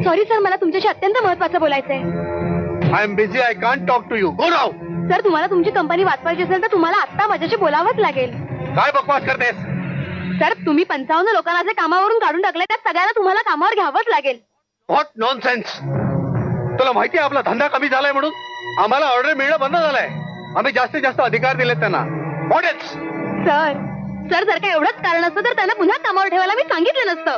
Sorry sir, मला तुमच्याशी अत्यंत महत्त्वाचं बोलायचंय. I am busy, I can't talk to you. Go now. Sir, तुम्हाला तुमची कंपनी वाचवायची असेल तर तुम्हाला आत्ता माझ्याशी बोलावंच लागेल. काय बकवास करतेस? सर, तुम्ही 55 लोकांना जे कामावरून काढून टाकले त्यात सगळ्यांना तुम्हाला कामावर घ्यावंच लागेल. What nonsense. तुला माहिती आहे आपला धंदा कमी झालाय म्हणून आम्हाला ऑर्डर मिळणं बंद झालंय. आम्ही जास्तीत जास्त अधिकार दिलेत त्यांना. What it's? सर जर का एवढंच कारण असतं तर त्यांना पुन्हा कामावर ठेवायला मी सांगितलं नसतं.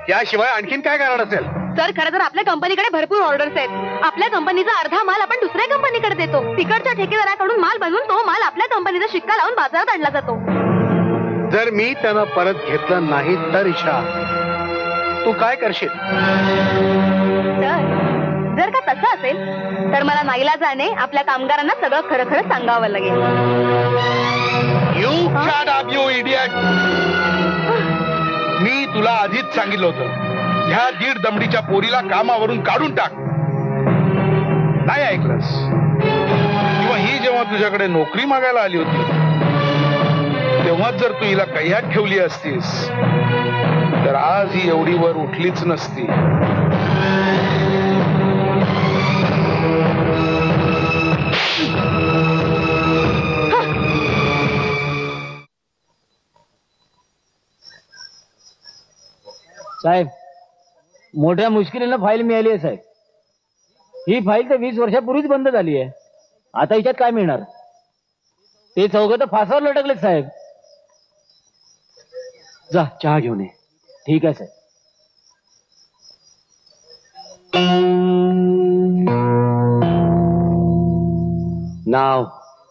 याशिवाय आणखीन काय कारण असेल? सर, खरं तर आपल्या कंपनीकडे भरपूर ऑर्डर्स आहेत. आपल्या कंपनीचा अर्धा माल आपण दुसऱ्या कंपनीकडे देतो. तिकडच्या ठेकेदाराकडून माल बनवून तो माल आपल्या कंपनीचा शिक्का लावून बाजारात आणला जातो. जर मी त्यांना परत घेतलं नाही तर ईशा तू काय करशील? सर, जर का तसं असेल तर मला नाईलाजाने आपल्या कामगारांना सगळं खरं खरं सांगावं लागेल. You shut up you idiot. मी तुला आधीच सांगितलं होतं ह्या 1.5 दमडीच्या पोरीला कामावरून काढून टाक. नाही ऐकलंस. किंवा ही जेव्हा तुझ्याकडे नोकरी मागायला आली होती तेव्हा जर तू हिला कह्यात ठेवली असतीस तर आज ही एवढी वर उठलीच नसती. साहेब, मोठ्या मुश्किलीनं फाईल मिळाली आहे साहेब. ही फाईल तर 20 वर्षापूर्वीच बंद झाली आहे. आता हिच्यात काय मिळणार? ते चौघं तर फासावर लटकलेत साहेब. जा चहा घेऊन ये. ठीक आहे साहेब. नाव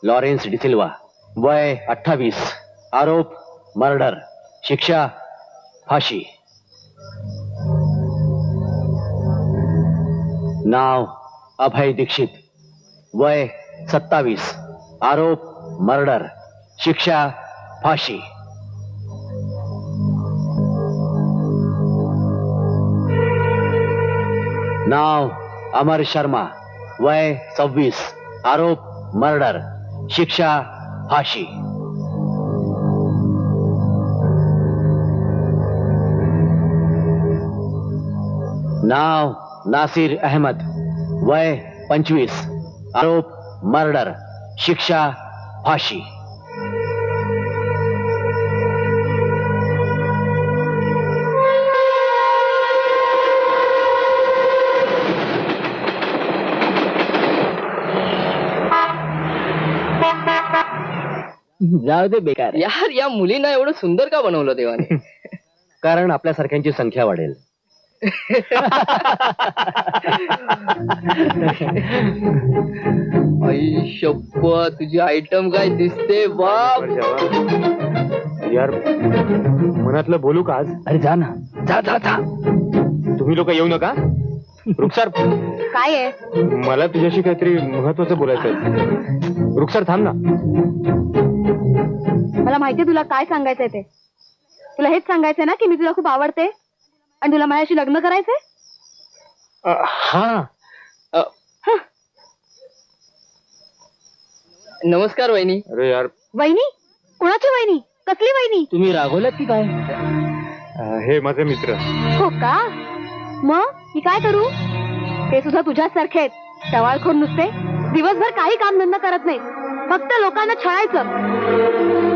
लॉरेन्स डिसिल्वा, वय 28, आरोप मर्डर, शिक्षा फाशी. नाव अभय दीक्षित, वय 27, आरोप मर्डर, शिक्षा फाशी. नाव अमर शर्मा, वय 26, आरोप मर्डर, शिक्षा फाशी. नाव नासिर अहमद, वय 25, आरोप मर्डर, शिक्षा फाशी. जाऊ दे बेकार. यार, या मुलींना एवढं सुंदर का बनवलं देवाने? कारण आपल्यासारख्यांची संख्या वाढेल. आई शप्पथ, तुझी आयटम काय दिसते बाप. यार मनातलं बोलू का आज? अरे जा ना, जा जा जा. तुम्ही लोक येऊ नका. रुखसार, काय आहे? मला तुझ्याशी काहीतरी महत्वाचं बोलायचंय. रुखसार थांब ना. मला माहितीये तुला काय सांगायचंय ते. तुला हेच सांगायचंय ना की मी तुला खूप आवडते आणि तुला माझ्याशी लग्न करायचंय. हा, नमस्कार वहिनी. अरे यार, वहिनी? कोणाची वहिनी? कसली वहिनी? तुम्ही रागवलात की काय? हे माझे मित्र. हो का? मग मी काय करू? ते सुद्धा तुझ्यासारखे आहेत. टवाळखोर नुसते दिवसभर काही काम धंदा करत नाही, फक्त लोकांना छळायचं.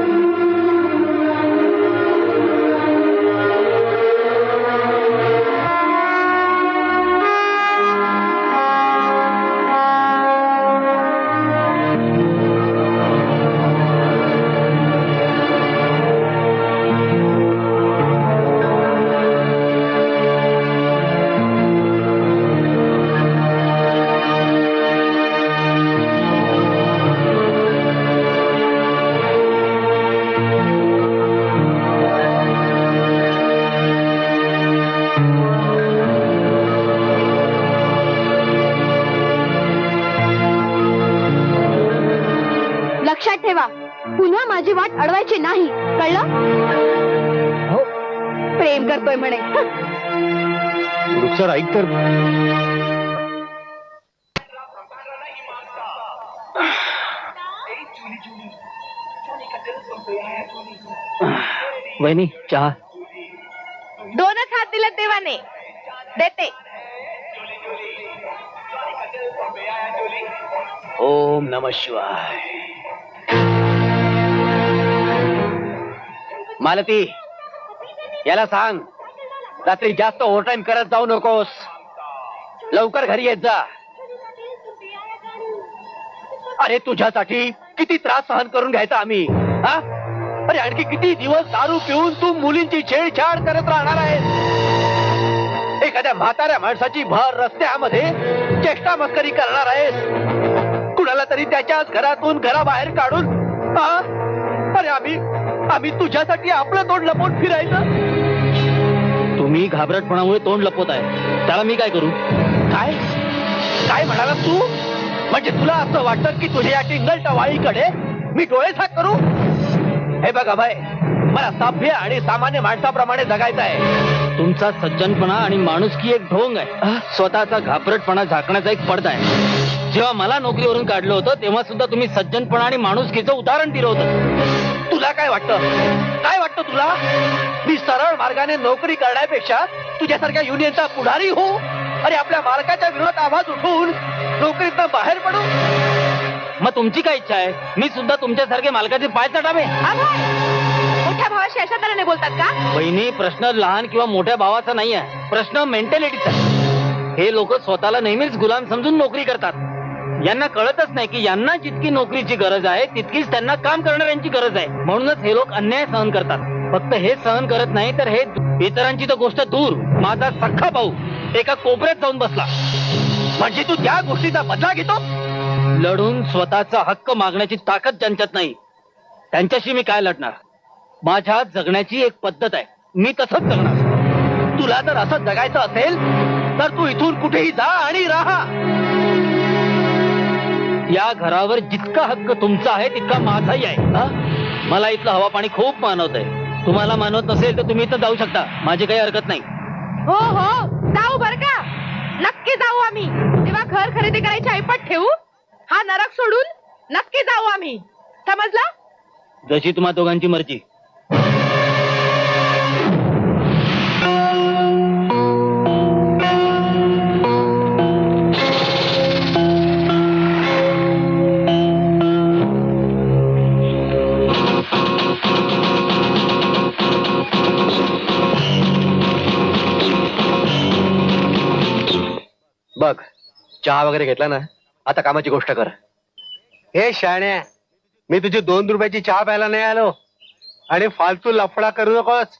लक्षात ठेवा, पुन्हा माझी वाट अडवायची नाही, कळलं? हो. प्रेम करतोय म्हणे. रुखसार ऐक तर. वहिनी चहा. 2च हात दिले देवाने. देते. ओम नमः शिवाय. मालती, याला सांग रात्री जास्त ओव्हरटाईम करत जाऊ नकोस. लवकर घरी येत जा. अरे तुझ्यासाठी किती त्रास सहन करून घ्यायचा आम्ही, हा? अरे आणखी किती दिवस दारू पिऊन तू मुलींची छेडछाड करत राहणार आहेस? एखाद्या म्हाताऱ्या माणसाची भर रस्त्यामध्ये चेष्टा मस्करी करणार आहेस? कुणाला तरी त्याच्याच घरातून घराबाहेर काढून, हा? अरे आम्ही तुझ्यासाठी आपलं तोंड लपवून फिरायचं. तुम्ही घाबरटपणामुळे तोंड लपवत आहे, त्याला मी काय करू? काय काय म्हणाला तू? म्हणजे तुला असं वाटतं की तुझ्या या टिंगल टवाळीकडे मी डोळे झाक करू? हे बघा बाय, मला सभ्य आणि सामान्य माणसाप्रमाणे जगायचं आहे. तुमचा सज्जनपणा आणि माणुसकी एक ढोंग आहे. स्वतःचा घाबरटपणा झाकण्याचा एक पडदा आहे. जेव्हा मला नोकरीवरून काढलं होतं तेव्हा सुद्धा तुम्ही सज्जनपणा आणि माणुसकीचं उदाहरण दिलं होतं. तुला काय वाटतं तुला? मी सरळ मार्गाने नोकरी करण्यापेक्षा तुझ्यासारख्या युनियनचा पुढारी हो? अरे आपल्या मालकाच्या विरोधात आवाज उठवून नोकरीतनं बाहेर पडू? मग तुमची काय इच्छा आहे? मी सुद्धा तुमच्यासारखे मालकाचे पाय चढावे? मोठ्या भावाशी अशा तऱ्हेने बोलतात का? बहिणी, प्रश्न लहान किंवा मोठ्या भावाचा नाही आहे, प्रश्न मेंटॅलिटीचा. हे लोक स्वतःला नेहमीच गुलाम समजून नोकरी करतात. यांना कळतच नाही की यांना जितकी नोकरीची गरज आहे तितकीच त्यांना काम करणाऱ्यांची गरज आहे. म्हणूनच हे लोक अन्याय सहन करतात. फक्त हे सहन करत नाही तर हे इतरांची तर गोष्ट दूर, माझा सख्खा भाऊ एका कोपऱ्यात जाऊन बसला. म्हणजे तू त्या गोष्टीचा बदला घेतो? लढून स्वतःचा हक्क मागण्याची ताकद ज्यांच्यात नाही त्यांच्याशी मी काय लढणार? माझ्या जगण्याची एक पद्धत आहे, मी तसंच जगणार. तुला जर असं जगायचं असेल तर तू इथून कुठेही जा आणि राहा. या घरावर जितका हक्क तुमचा आहे तितका माझाही आहे. हा? मला इथलं हवा पाणी खूप मानवत आहे. तुम्हाला मानवत नसेल तर तुम्ही इथं जाऊ शकता, माझी काही हरकत नाही. हो हो, जाऊ बर का, नक्की जाऊ आम्ही. तेव्हा घर खरेदी करायची ऐपत ठेवू. हा नरक सोडून नक्की जाऊ आम्ही, समजला? जशी तुम्हा दोघांची मर्जी. बघ, चहा वगैरे घेतला ना, आता कामाची गोष्ट कर. हे शाण्या, मी तुझी 2 रुपयाची चहा प्यायला नाही आलो. आणि फालतू लफडा करू नकोस.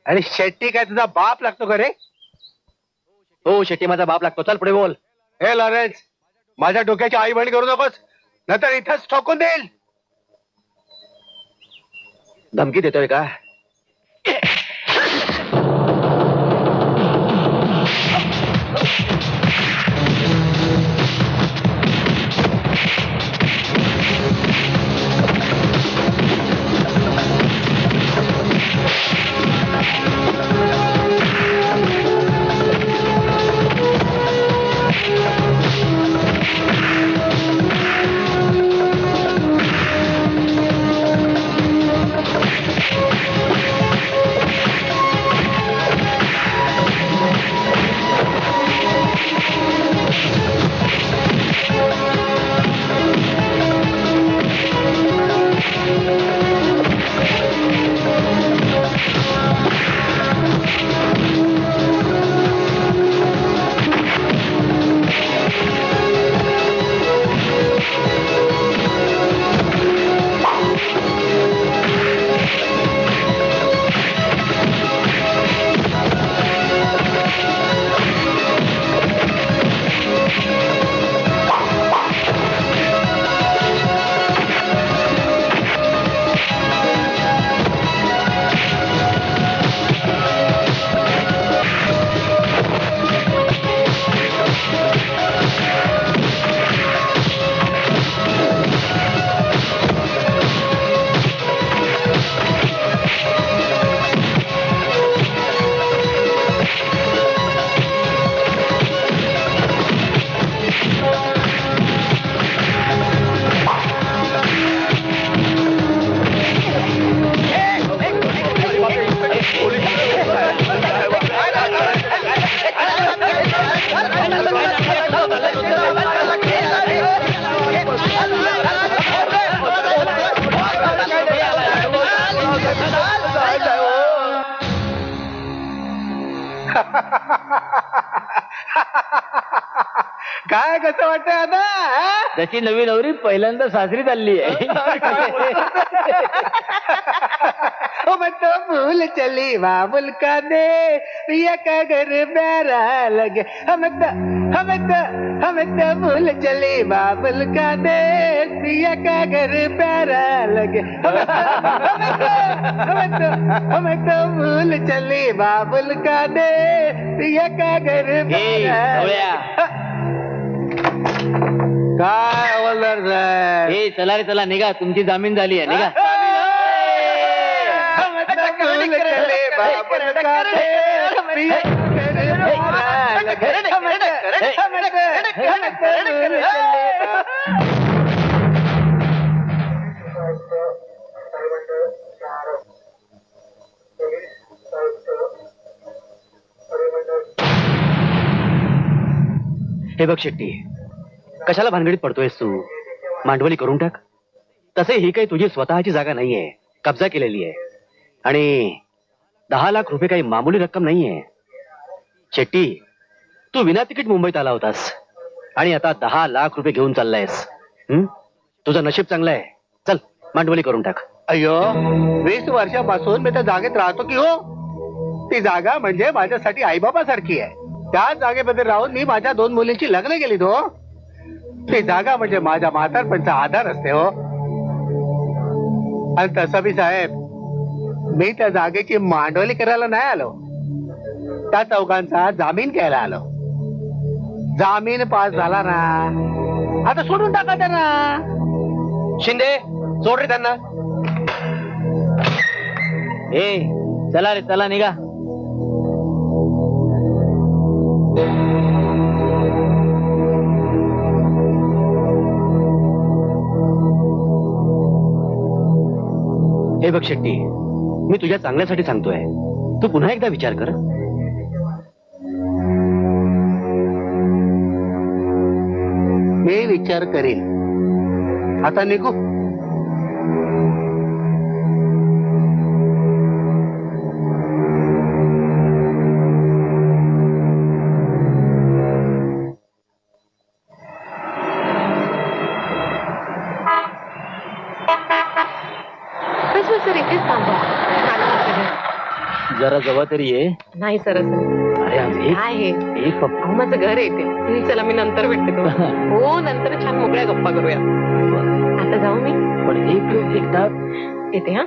आणि शेट्टी काय तुझा बाप लागतो का रे? हो, शेट्टी माझा बाप लागतो. चल पुढे बोल. हे लॉरेन्स, माझ्या डोक्याची आई बहिणी करू नकोस, नाहीतर इथंच ठोकून देईल. धमकी देतोय का? काय कसं वाटतंय आता हा? जशी नवी नवरी पहिल्यांदा सासरी चालली आहे. ओ मैं तो भूल चली बाबुल का दे पिया का घर प्यारा लगे हमें तो भूल चली बाबुल का दे पिया का घर प्यारा लगे हमें तो भूल चली बाबुल का दे पिया का घर प्यारा लगे. काय हवालदार साहेब हे चला रे चला निघा, तुमची जामीन झाली आहे निघा. हे बघ शेट्टी, कशाला भानगडीत पडतोयस तू? मांडवली करून टाक. तसे ही काही तुझी स्वतःची जागा नाहीये, कब्जा केलेली आहे. आणि 10 लाख रुपये काही मामूली रक्कम नाहीये. शेट्टी, तू विना तिकीट मुंबईत आला होतास आणि आता 10 लाख रुपये घेऊन चाललायस. तुझं नशीब चांगलं आहे. चल मांडवली करून टाक. अय्यो, 20 वर्षापासून मी त्या जागेत राहतो की हो. ती जागा म्हणजे माझ्यासाठी आईबापासारखी आहे. त्या जागेमध्ये राहून मी माझ्या 2 मुलींची लग्न केली तो. ती जागा म्हणजे माझ्या म्हातारपणचा आधार असते हो. आणि तसं बी साहेब, मी त्या जागेची मांडवली करायला नाही आलो, त्या चौघांचा जामीन घ्यायला आलो. जामीन पास झाला ना, आता सोडून टाका त्यांना. शिंदे, सोड रे त्यांना. हे चला रे चला निघा. हे बघ शेट्टी, मी तुझ्या चांगल्यासाठी सांगतोय. तू पुन्हा एकदा विचार कर. मी विचार करेन. आता निघू. सर इथेच थांबा. जरा जवळ तरी ये. नाही सर असं अरे आज एक काय आहे? एक फक्त अहो, माझं घर येते. चला मी नंतर भेटते तुम्हाला. हो, नंतर छान मोकळ्या गप्पा करूया. आता जाऊ मी. पण एकदा येते हा.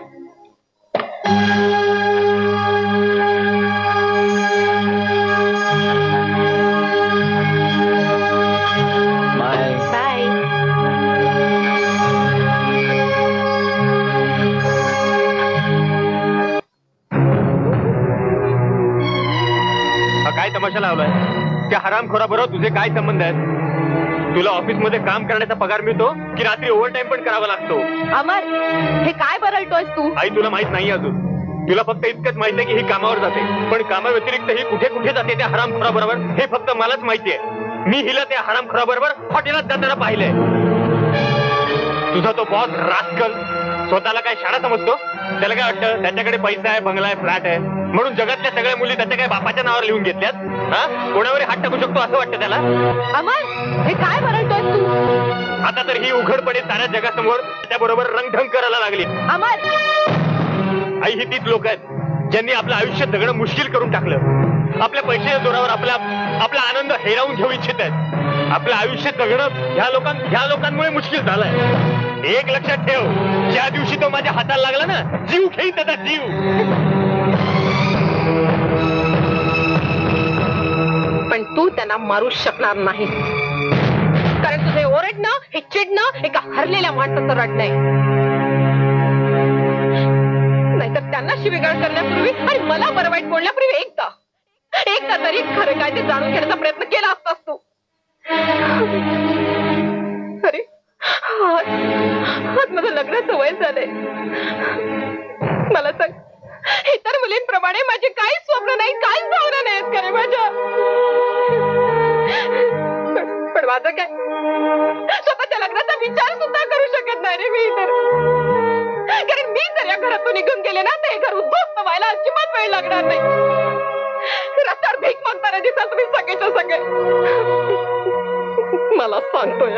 बाय. बाय. काय तमाशा लावलाय? त्या हरामखोराबरोबर तुझे काय संबंध आहेत? तुला ऑफिस मध्ये काम करण्याचा पगार मिळतो की रात्री ओव्हर टाइम पण करावा लागतो? अमर, हे काय बरळतोयस तू? आई तुला माहित नाही अजून. तुला फक्त इतकंच माहिती आहे की ही कामावर जाते, पण कामाव्यतिरिक्त ही कुठे कुठे जाते त्या हरामखोराबरोबर हे फक्त मलाच माहिती आहे. मी हिला त्या हरामखोराबरोबर हॉटेलात जाताना पाहिलंय. तुझा तो बॉस रास्कल स्वतःला काय शाळा समजतो? त्याला काय वाटतं त्याच्याकडे पैसा आहे, बंगला आहे, फ्लॅट आहे म्हणून जगातल्या सगळ्या मुली त्याच्या काय बापाच्या नावावर लिहून घेतल्यात? हा, कोणावर हात टाकू शकतो असं वाटतं त्याला? अमर, हे काय बरळतोयस तू? आता तर ही उघडपणे साऱ्या जगासमोर त्याच्याबरोबर रंगढंग करायला लागली. अमर, आई ही तीच लोक आहेत ज्यांनी आपलं आयुष्य जगणं मुश्किल करून टाकलं. आपल्या पैशाच्या जोरावर आपला आनंद हेरावून घेऊ इच्छित आहेत. आपलं आयुष्य जगणं ह्या लोकांमुळे मुश्किल झालंय. एक लक्षात ठेव, ज्या दिवशी तो माझ्या हाताला लागला ना, जीव घेईन त्याचा जीव. पण तू त्यांना मारू शकणार नाही, कारण तुझे ओरडणं, हे चिडणं एका हरलेल्या माणसाचं रडणं आहे. नाहीतर त्यांना शिवीगाळ करण्यापूर्वी आणि मला बरं वाईट बोलण्यापूर्वी एकदा तरी खरं काय ते जाणून घेण्याचा प्रयत्न केला असतास तू. अरे आज माझं लग्नाचं वय झालंय. मला सांग, इतर मुलींप्रमाणे माझे काहीच स्वप्न नाही, काहीच भावना नाहीत का रे माझ्या? पण माझं काय, स्वतःच्या लग्नाचा विचार सुद्धा करू शकत नाही रे मी तर. कारण मी जर या घरातून निघून गेले ना, तर हे घर उद्ध्वस्त व्हायला अजिबात वेळ लागणार नाही. रस्त्यावर भीक मागणारे दिसाल तुम्ही सगळेच्या सगळे. मला सांगतोय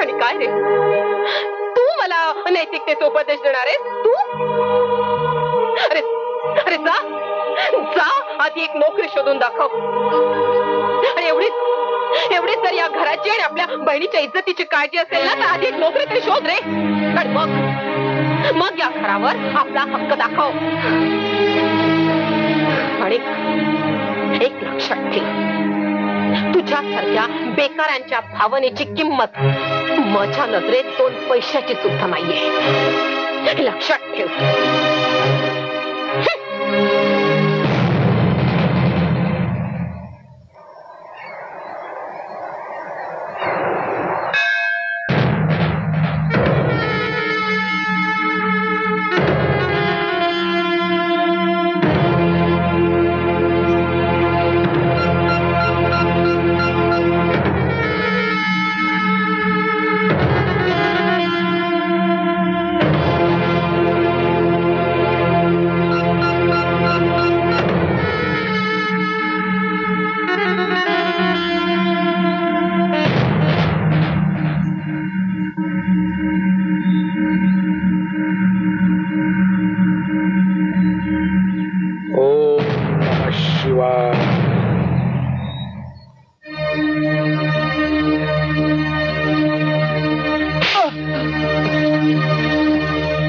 आणि काय रे तू मला नैतिकतेचा उपदेश देणार आहेस तू? अरे अरे जा जा आधी एक नोकरी शोधून दाखव. आणि एवढीच जर या घराची आणि आपल्या बहिणीच्या इज्जतीची काळजी असेल ना तर आधी एक नोकरी तरी शोध रे. आणि मग या घरावर आपला हक्क दाखव. आणि एक लक्षात ठेव तुझ्यासारख्या बेकारांच्या भावनेची किंमत माझ्या नजरेत 2 पैशाची सुद्धा नाहीये. लक्षात ठेव.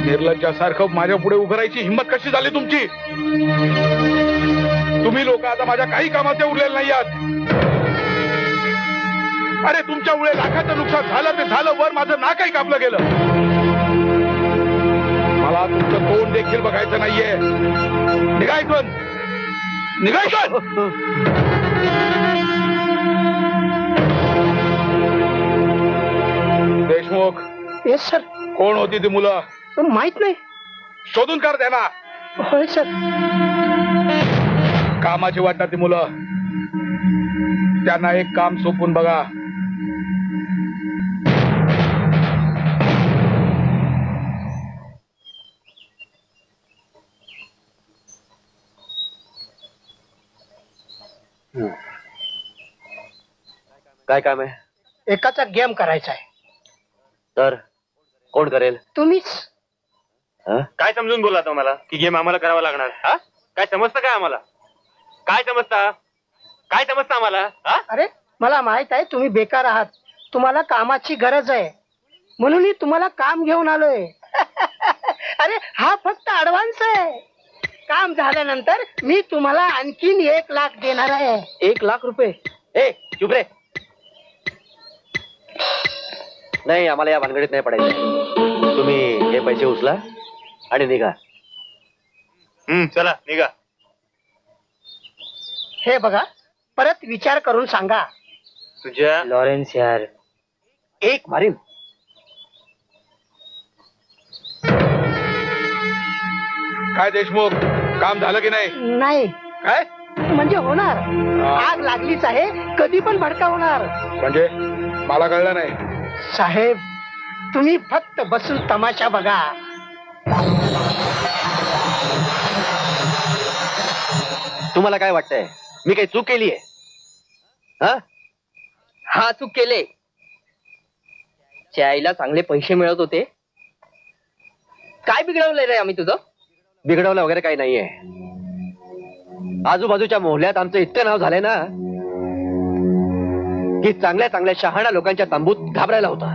निर्लज्जासारखं माझ्या पुढे उभं राहायची हिंमत कशी झाली तुमची? तुम्ही लोक आता माझ्या काही कामाचे उरलेले नाही आहात. अरे तुमच्यामुळे लाखाचं नुकसान झालं ते झालं, वर माझं नाकही कापलं गेलं. मला तुमचं तोंड देखील बघायचं नाहीये. निघायचं निघायचं. देशमुख. Yes sir. कोण होती ती मुलं? माहित नाही. शोधून काढ त्यांना. होय सर. कामाची वाटतात ती मुलं. त्यांना एक काम सोपून बघा. काय काम आहे? एकाचा गेम करायचा आहे. तर कोण करेल? तुम्हीच. काय समजून बोला तुम्हाला की गेम आम्हाला करावा लागणार? हा काय समजतं काय आम्हाला? काय समजतं आम्हाला? हा अरे मला माहित आहे तुम्ही बेकार आहात. तुम्हाला कामाची गरज आहे म्हणून मी तुम्हाला काम घेऊन आलोय. अरे हा फक्त ऍडव्हान्स आहे. काम झाल्यानंतर मी तुम्हाला आणखीन 1 लाख देणार आहे. 1 लाख रुपये? ए चुप रे. नाही आम्हाला या भानगडीत नाही पडायचं. तुम्ही हे पैसे उचला आणि निघा. चला निघा. हे बघा परत विचार करून सांगा. तुझ्या लॉरेन्स यार, एक मारीन. काय देशमुख, काम झालं की नाही? नाही. काय म्हणजे होणार. आग लागलीच आहे, कधी पण भडका होणार. म्हणजे मला कळलं नाही. साहेब तुम्ही फक्त बसून तमाशा बघा. तुम्हाला काय वाटतंय मी काही चूक केली आहे? हा चूक केले. चायला चांगले पैसे मिळत होते. काय बिघडवलंय रे आम्ही तुझं? बिघडवलं वगैरे काही नाहीये. आजूबाजूच्या मोहल्ल्यात आमचं इतकं नाव झालंय ना की चांगल्या चांगल्या शहाणा लोकांच्या तंबूत घाबरायला होता.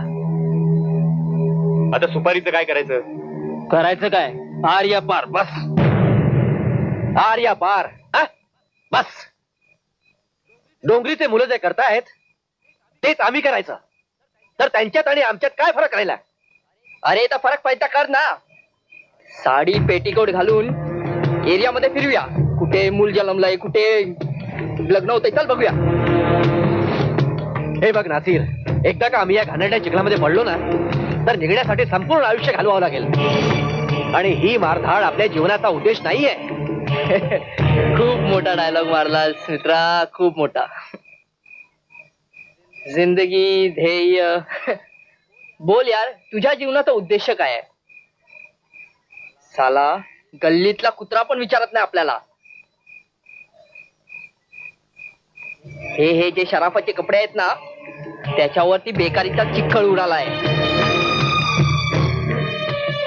आता सुपारीचं काय करायचं? करायचं काय? आर्या पार. बस आर्या पार. बस. डोंगरीचे मुलं जे करतायत तेच आम्ही करायचं. तर त्यांच्यात आणि आमच्यात काय फरक राहिला? अरे तर फरक पैदा कर ना. साडी पेटीकोट घालून एरियामध्ये फिरूया. कुठे मूल जन्मलंय, कुठे लग्न होतंय, चल बघूया. हे बघ नासिर, एकदा का आम्ही या घाणेरड्या चिखलामध्ये पडलो ना तर निघण्यासाठी संपूर्ण आयुष्य घालवावं लागेल. आणि ही मारधाड आपल्या जीवनाचा उद्देश नाहीये. खूप मोठा डायलॉग मारलास मित्रा, खूप मोठा. जिंदगी, ध्येय. बोल यार, तुझ्या जीवनाचा उद्देश काय आहे? साला गल्लीतला कुत्रा पण विचारत नाही आपल्याला. हे जे शराफाचे कपडे आहेत ना, त्याच्यावरती बेकारीचा चिखल उडालाय.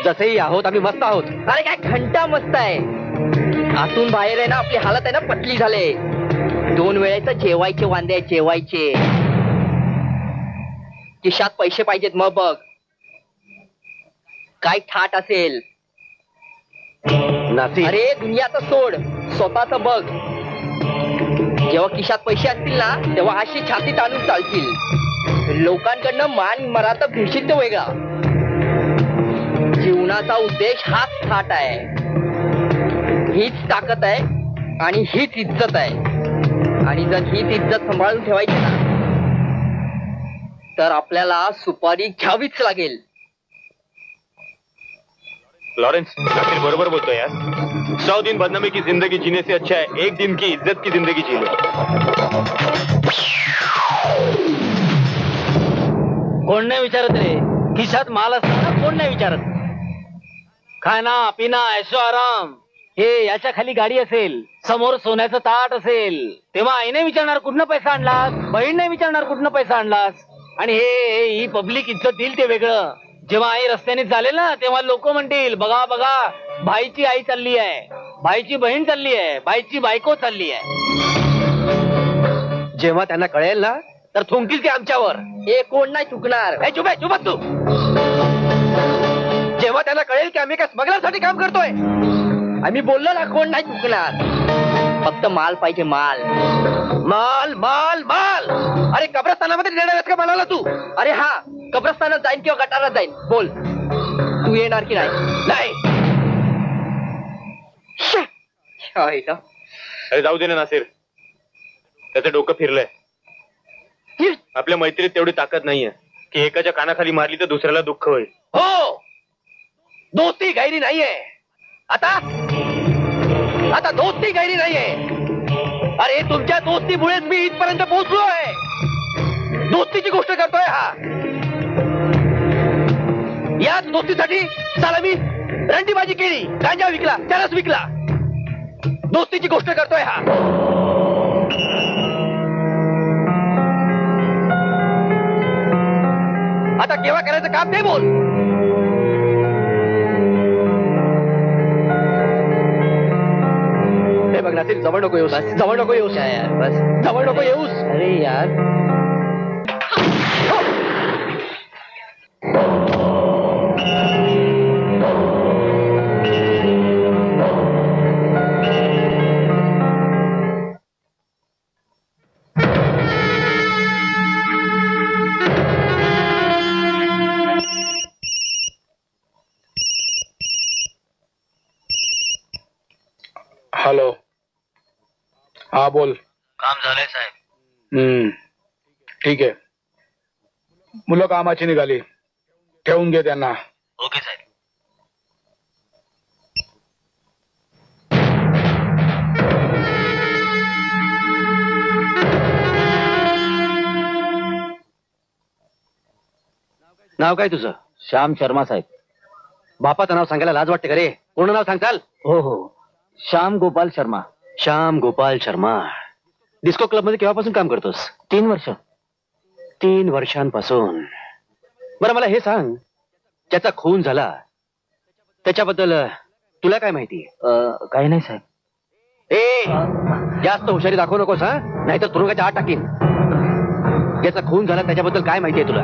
जसेही आहोत आम्ही मस्त आहोत. अरे काय घंटा मस्त आहे. आतून बाहेर आहे ना, आपली हालत आहे ना पटली झाले. 2 वेळेचं जेवायचे वांदे आहेत, जेवायचे. खिशात पैसे पाहिजेत, मग बघ काय ठाट असेल. नासी, अरे दुनियाचं सोड, स्वतःच बघ. जेव्हा खिशात पैसे असतील ना, तेव्हा अशी छाती ताणून चालतील. लोकांकडनं मान मराठा भिशील तो वेगळा. जीवनाचा उद्देश हाच ठाट आहे. हीच ताकद आहे आणि हीच इज्जत आहे. आणि जर हीच इज्जत सांभाळून ठेवायची ना, तर आपल्याला सुपारी घ्यावीच लागेल. लॉरेंस, नासिर बरोबर बोलतोय यार. 100 दिन बदनामी की जिंदगी जीने से अच्छा है 1 दिन की इज्जत की जिंदगी जी लो. कोण नाही विचारत रे. खिशात माल असताना कोण नाही विचारत. खाना पिना ऐशो आराम हे याच्या खाली गाडी असेल, समोर सोन्याचं ताट असेल, तेव्हा आई नाही विचारणार कुठनं पैसा आणलास, बहीण नाही विचारणार कुठनं पैसा आणलास. आणि ही पब्लिक इज्जत देईल ते वेगळं. जेव्हा आई रस्त्याने चालेल ना, तेव्हा लोक म्हणतील बघा बघा, भाईची आई चालली आहे, भाईची बहीण चालली आहे, भाईची बायको चालली आहे. जेव्हा त्यांना कळेल ना, तर थुंकील ते आमच्यावर. हे कोण नाही चुकणार. ए, चुप आहे, चुप आहे तू. जेव्हा त्यांना कळेल की आम्ही काय स्मगलरसाठी काम करतोय. आम्ही बोललो ना, कोण नाही चुकणार. फक्त माल पाहिजे, माल माल माल माल. अरे कब्रस्तानामध्ये नेणार का म्हणाला तू. अरे हा, कब्रस्तानात जाईन किंवा गटारात जाईन. बोल, तू येणार की नाही. नाही. अरे जाऊ दे ना नासिर, त्याचं डोकं फिरलंय. आपल्या मैत्रीत तेवढी ताकद नाहीये की एकाच्या कानाखाली मारली तर दुसऱ्याला दुःख होईल. हो, दोस्ती गैरी नाहीये. आता दोस्ती गैरी नाहीये. अरे तुमच्या दोस्तीमुळेच मी इथपर्यंत पोहोचलोय. दोस्तीची गोष्ट करतोय हा. याच दोस्तीसाठी साला मी रंडीबाजी केली, गांजा विकला, चरस विकला. दोस्तीची गोष्ट करतोय हा. आता केव्हा करायचं काम ते बोल. हे बघ नासिर, जवळ नको येऊस, जवळ नको येऊस, बस जवळ नको येऊस. अरे यार, हॅलो. हा बोल. काम झालंय साहेब. ठीक आहे. मुलं कामाची निघाली, ठेवून घे त्यांना. ओके साहेब. नाव काय तुझं. श्याम शर्मा साहेब. बापाचं नाव सांगायला लाज वाटते का रे. पूर्ण नाव सांगताल. हो हो, श्याम गोपाल शर्मा. श्याम गोपाल शर्मा. डिस्को क्लब मध्ये केव्हापासून काम करतोस. 3 वर्ष. 3 वर्षांपासून. बरं मला हे सांग, त्याचा खून झाला त्याच्याबद्दल तुला काय माहिती. काही नाही साहेब. ए, जास्त हुशारी दाखवू नकोस हा, नाहीतर तुरुंगाच्या आत टाकीन. त्याचा खून झाला त्याच्याबद्दल काय माहितीये तुला.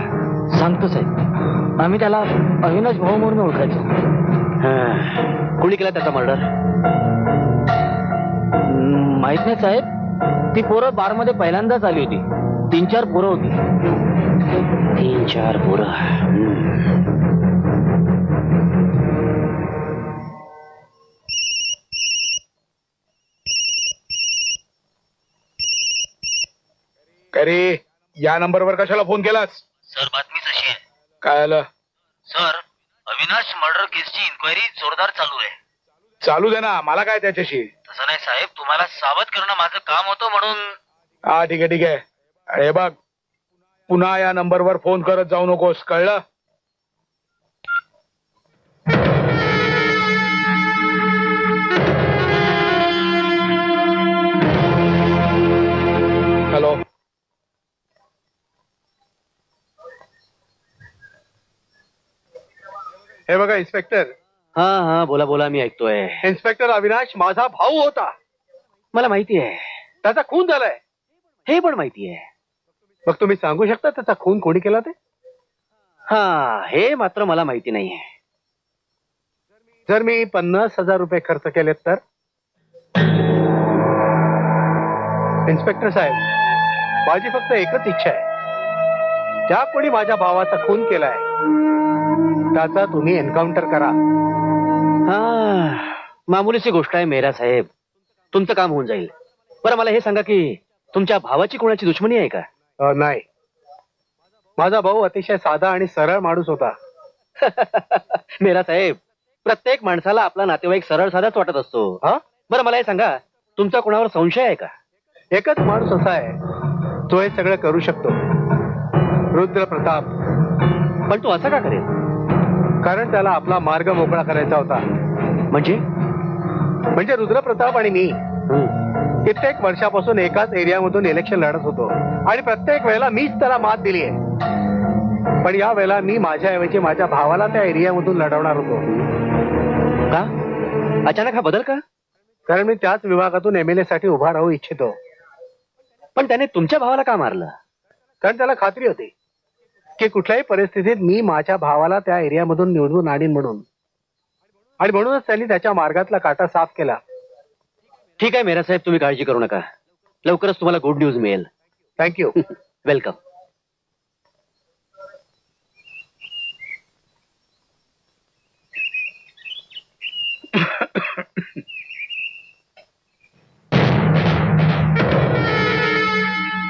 सांगतो साहेब. आम्ही त्याला अविनाश भाऊ म्हणून ओळखायचो. कुणी केला त्याचा मर्डर. माहित नाही साहेब. ती पोरं बार मध्ये पहिल्यांदाच आली होती. 3-4 पोरं होती. 3-4 पोरं. अरे या नंबरवर कशाला फोन केलास. सर बातमीच अशी आहे. काय आलं. सर, अविनाश मर्डर केसची इन्क्वायरी जोरदार चालू आहे. चालू दे ना, मला काय त्याच्याशी. तसं नाही साहेब, तुम्हाला सावध करणं माझं काम होतं म्हणून. हा ठीक आहे ठीक आहे. अरे बघ, पुन्हा या नंबरवर फोन करत जाऊ नकोस, कळलं. हे बघा इन्स्पेक्टर. हा हा बोला बोला मी ऐकतोय. इन्स्पेक्टर अविनाश माझा भाऊ होता. मला माहिती आहे. त्याचा खून झालाय. हे पण माहिती आहे. मग तुम्ही सांगू शकता त्याचा खून कोणी केला ते? हा हे मात्र मला माहिती नाहीये. जर मी 50,000 रुपये खर्च केलेत तर? इन्स्पेक्टर साहेब माझी फक्त एकच इच्छा आहे. ज्या कोणी माझ्या भावाचा खून केलाय त्याचा तुम्ही एन्काउंटर करा. हा मामुलीची गोष्ट आहे मेहरा साहेब. तुमचं काम होऊन जाईल. बरं मला हे सांगा की तुमच्या भावाची कोणाची दुश्मनी आहे का? नाही. माझा भाऊ अतिशय साधा आणि सरळ माणूस होता. मेहरा साहेब प्रत्येक माणसाला आपला नातेवाईक सरळ साधाच वाटत असतो. हा? बरं मला हे सांगा तुमचा कोणावर संशय आहे का? एकच माणूस असा आहे तो हे सगळं करू शकतो. रुद्र प्रताप. पण तो असं का करेल? कारण त्याला आपला मार्ग मोकळा करायचा होता. म्हणजे रुद्र प्रताप आणि मी कित्येक वर्षापासून एकाच एरियामधून इलेक्शन लढत होतो आणि प्रत्येक वेळेला मीच त्याला मात दिली आहे. पण या वेळेला मी माझ्याऐवजी माझ्या भावाला त्या एरियामधून लढवणार होतो. का? अचानक हा बदल का? कारण मी त्याच विभागातून MLA साठी उभा राहू इच्छितो. पण त्याने तुमच्या भावाला का मारलं? कारण त्याला खात्री होती की कुठल्याही परिस्थितीत मी माझ्या भावाला त्या एरियामधून निवडून आणीन म्हणून. आणि म्हणूनच त्यांनी त्याच्या मार्गातला काटा साफ केला. ठीक आहे मेहरा साहेब तुम्ही काळजी करू नका. लवकरच तुम्हाला गुड न्यूज मिळेल. थँक्यू. वेलकम.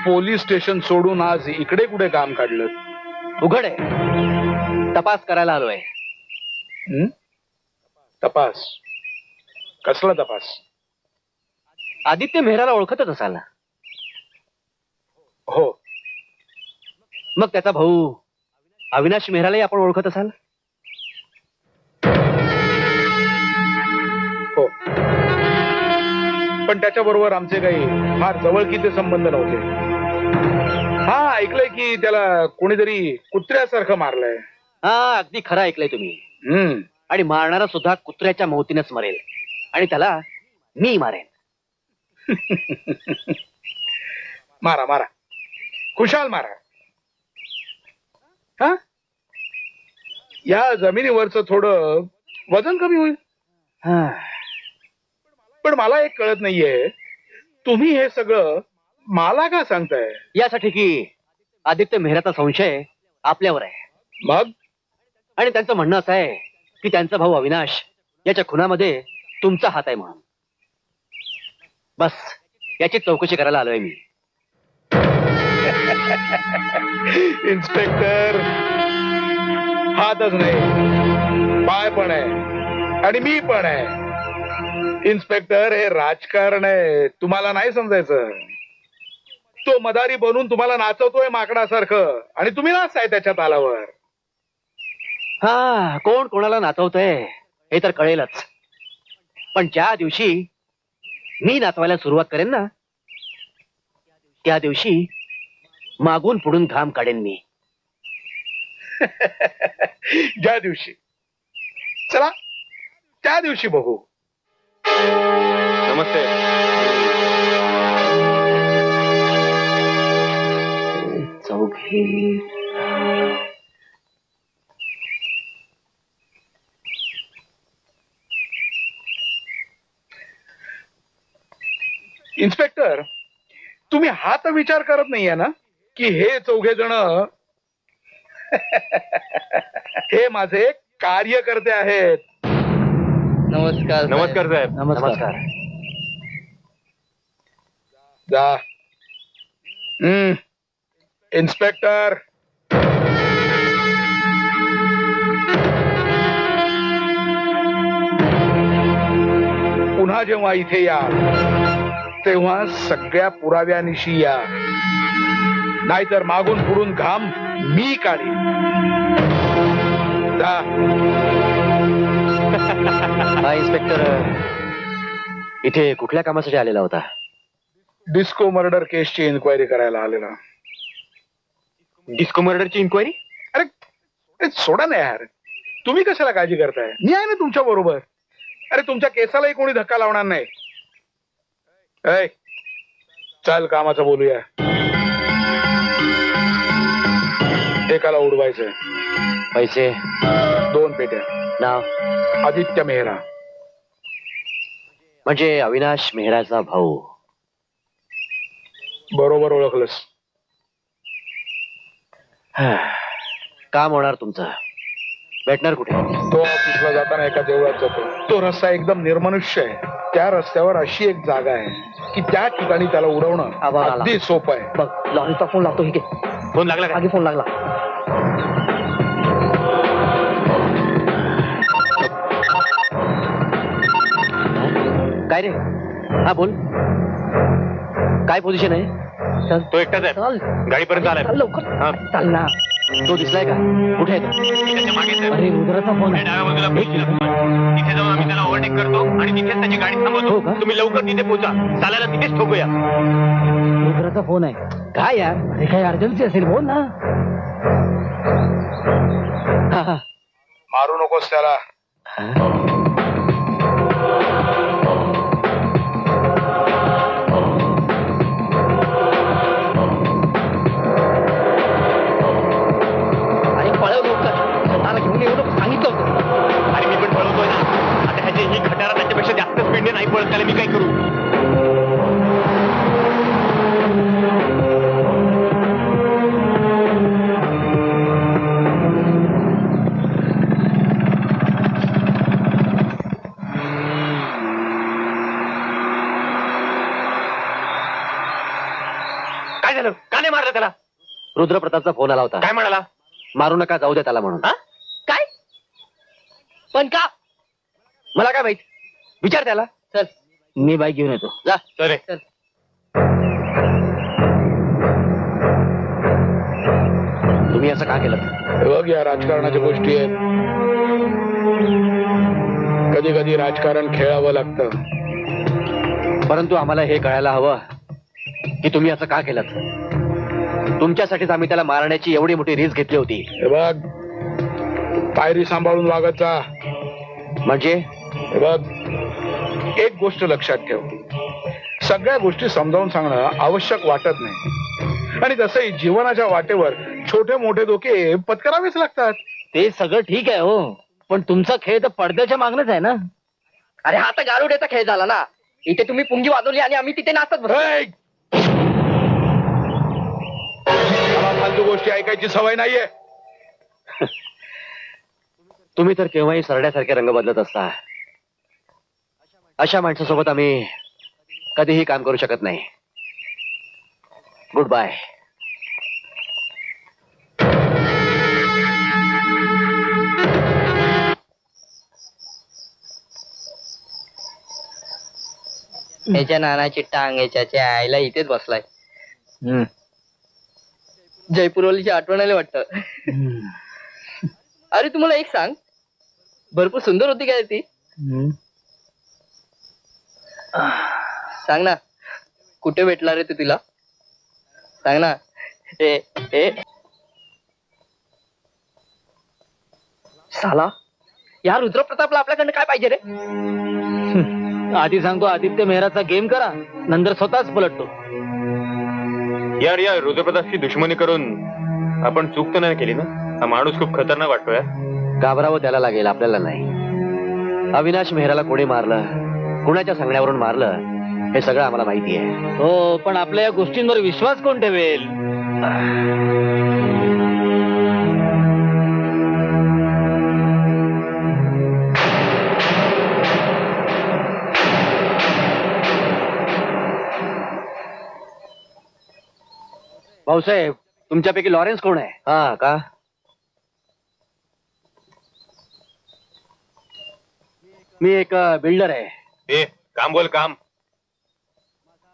पोलीस स्टेशन सोडून आज इकडे कुठे काम काढलं? उघड आहे. तपास करायला आलोय. तपास? कसला तपास? आदित्य मेहराला ओळखतच असाल ना? हो. मग त्याचा भाऊ अविनाश मेहरालाही आपण ओळखत असाल? हो. पण त्याच्याबरोबर आमचे काही फार जवळकीचे संबंध नव्हते. हा ऐकलंय की त्याला कोणीतरी कुत्र्यासारखं मारलंय. हा अगदी खरं ऐकलंय तुम्ही. आणि मारणारा सुद्धा कुत्र्याच्या मौतीनच मरेल. आणि त्याला मी मारेन. मारा मारा. खुशाल मारा. हा या जमिनीवरचं थोडं वजन कमी होईल. पण मला एक कळत नाहीये तुम्ही हे सगळं मला का सांगताय? यासाठी की आदित्य मेहराचा संशय आपल्यावर आहे. मग? आणि त्यांचं म्हणणं असं आहे की त्यांचा भाऊ अविनाश याच्या खुनामध्ये तुमचा हात आहे म्हणून. बस याची चौकशी करायला आलोय मी. इन्स्पेक्टर हातच नाही पाय पण आहे आणि मी पण आहे. इन्स्पेक्टर हे राजकारण आहे. तुम्हाला नाही समजायचं. तो मदारी बनून तुम्हाला नाचवतोय माकडासारखं आणि तुम्ही नाचताय त्याच्या तालावर. हा कोण कोणाला नाचवतंय हे तर कळेलच. पण ज्या दिवशी मी नाचवायला सुरुवात करेन ना त्या दिवशी मागून पुढून घाम काढेन मी. ज्या दिवशी चला त्या दिवशी बघू. नमस्ते. चौघे इन्स्पेक्टर तुम्ही हा तर विचार करत नाहीये ना की हे चौघे जण हे माझे कार्यकर्ते आहेत. नमस्कार. नमस्कार साहेब. नमस्कार. जा. इन्स्पेक्टर पुन्हा जेव्हा इथे या तेव्हा सगळ्या पुराव्यानिशी या. नाहीतर मागून पुढून घाम मी काढीन. जा. हा इन्स्पेक्टर इथे कुठल्या कामासाठी आलेला होता? डिस्को मर्डर केसची इन्क्वायरी करायला आलेला. डिस्को मर्डरची इन्क्वायरी? अरे सोडा ना यार. तुम्ही कशाला काळजी करताय? मी आहे ना तुमच्या बरोबर. अरे तुमच्या केसालाही कोणी धक्का लावणार नाही. ऐ, चल कामाचं बोलूया. एकाला उडवायचंय. पैसे? 2 पेट्या. नाव? आदित्य मेहरा. म्हणजे अविनाश मेहराचा भाऊ. बरोबर ओळखलंस. काम होणार तुमचं. भेटणार कुठे? तो ऑफिसला जाताना एका देवळात जातो. तो रस्ता एकदम निर्मनुष्य आहे. त्या रस्त्यावर अशी एक जागा आहे की त्या ठिकाणी त्याला उडवणं अगदी सोपं आहे. बघ लॉरीचा फोन लागतो. ठीक फोन लागला का? आधी फोन लागला. काय रे? हा बोल. काय पोझिशन आहे? तो एकटाच आहे. चल गाडीपर्यंत आलाय. चल लवकर. हा. चल ना. तो दिसलाय का? कुठे आहे तो? त्याच्या मागेच आहे. अरे रुद्राचा फोन आणि आहे. डाव्या बाजूला पोहोचला. तिथे जाऊन आम्ही त्याला ओव्हरटेक करतो आणि तिथेच त्याची गाडी हो थांबवतो. का? तुम्ही लवकर तिथे पोहोचा. चालायला तिथेच ठोकूया. रुद्राचा फोन आहे. काय यार? अरे काय अर्जन्सी असेल बोल ना. हा, हा. मारू नकोस त्याला. अरे पळव लवकर. स्वतःला घेऊन येऊ नको सांगितलं होतं. आणि मी पण पळवतोय ना. आता ह्याची ही खटारा त्याच्यापेक्षा जास्त स्पीडने नाही पळत. त्याला मी काय करू? काय झालं? का नाही मारलं त्याला? रुद्रप्रतापचा फोन आला होता. काय म्हणाला? मारू नका, जाऊ द्या त्याला म्हणून. हा? काय पण का? मला काय माहित? विचार त्याला. चल मी बाईक घेऊन येतो. जा. चल रे. तुम्ही असं का केलं? हे बघ या राजकारणाच्या गोष्टी आहेत. कधी कधी राजकारण खेळावं लागतं. परंतु आम्हाला हे कळायला हवं की तुम्ही असं का केलं. तुमच्यासाठीच आम्ही त्याला मारण्याची एवढी मोठी रिस्क घेतली होती. हे बघ पायरी सांभाळून वागत जा. म्हणजे हे बघ एक गोष्ट लक्षात ठेव. सगळ्या गोष्टी समजावून सांगणं आवश्यक वाटत नाही. आणि तसंही जीवनाच्या वाटेवर छोटे मोठे धोके पत्करावेच लागतात. ते सगळं ठीक आहे हो, पण तुमचा खेळ तर पडद्याच्या मागणच आहे ना. अरे हा तर गारुड्याचा खेळ झाला ना. इथे तुम्ही पुंगी वाजवली आणि आम्ही तिथे नाचत बसलो. ऐ! मला फालतू गोष्टी ऐकायची सवय नाहीये. तुम्ही तर केव्हाही सरड्यासारखे रंग बदलत असता. अशा माणसासोबत आम्ही कधीही काम करू शकत नाही. Goodbye. याच्या नानाची टांग याच्या आईला इथेच बसलाय. जयपूरवालीची आठवण आली वाटतं. अरे तुम्हाला एक सांग, भरपूर सुंदर होती काय ती? सांग ना कुठे भेटला रे तू तिला? सांग ना. ए साला या रुद्रप्रतापला आपल्याकडनं काय पाहिजे रे? आधी सांगतो आदित्य मेहराचा गेम करा, नंतर स्वतःच पलटतो. यार या रुद्रप्रतापची दुश्मनी करून आपण चूक तर नाही केली ना? हा माणूस खूप खतरनाक वाटतोय. घाबरावं त्याला लागेल, आपल्याला नाही. अविनाश मेहराला कोणी मारलं, कुणाच्या सांगण्यावरून मारलं, हे सगळं आम्हाला माहिती आहे. हो, पण आपल्या या गोष्टींवर विश्वास कोण ठेवेल? भाऊसाहेब, तुमच्यापैकी लॉरेन्स कोण आहे? हा का? मी एक बिल्डर आहे. ए काम बोल काम.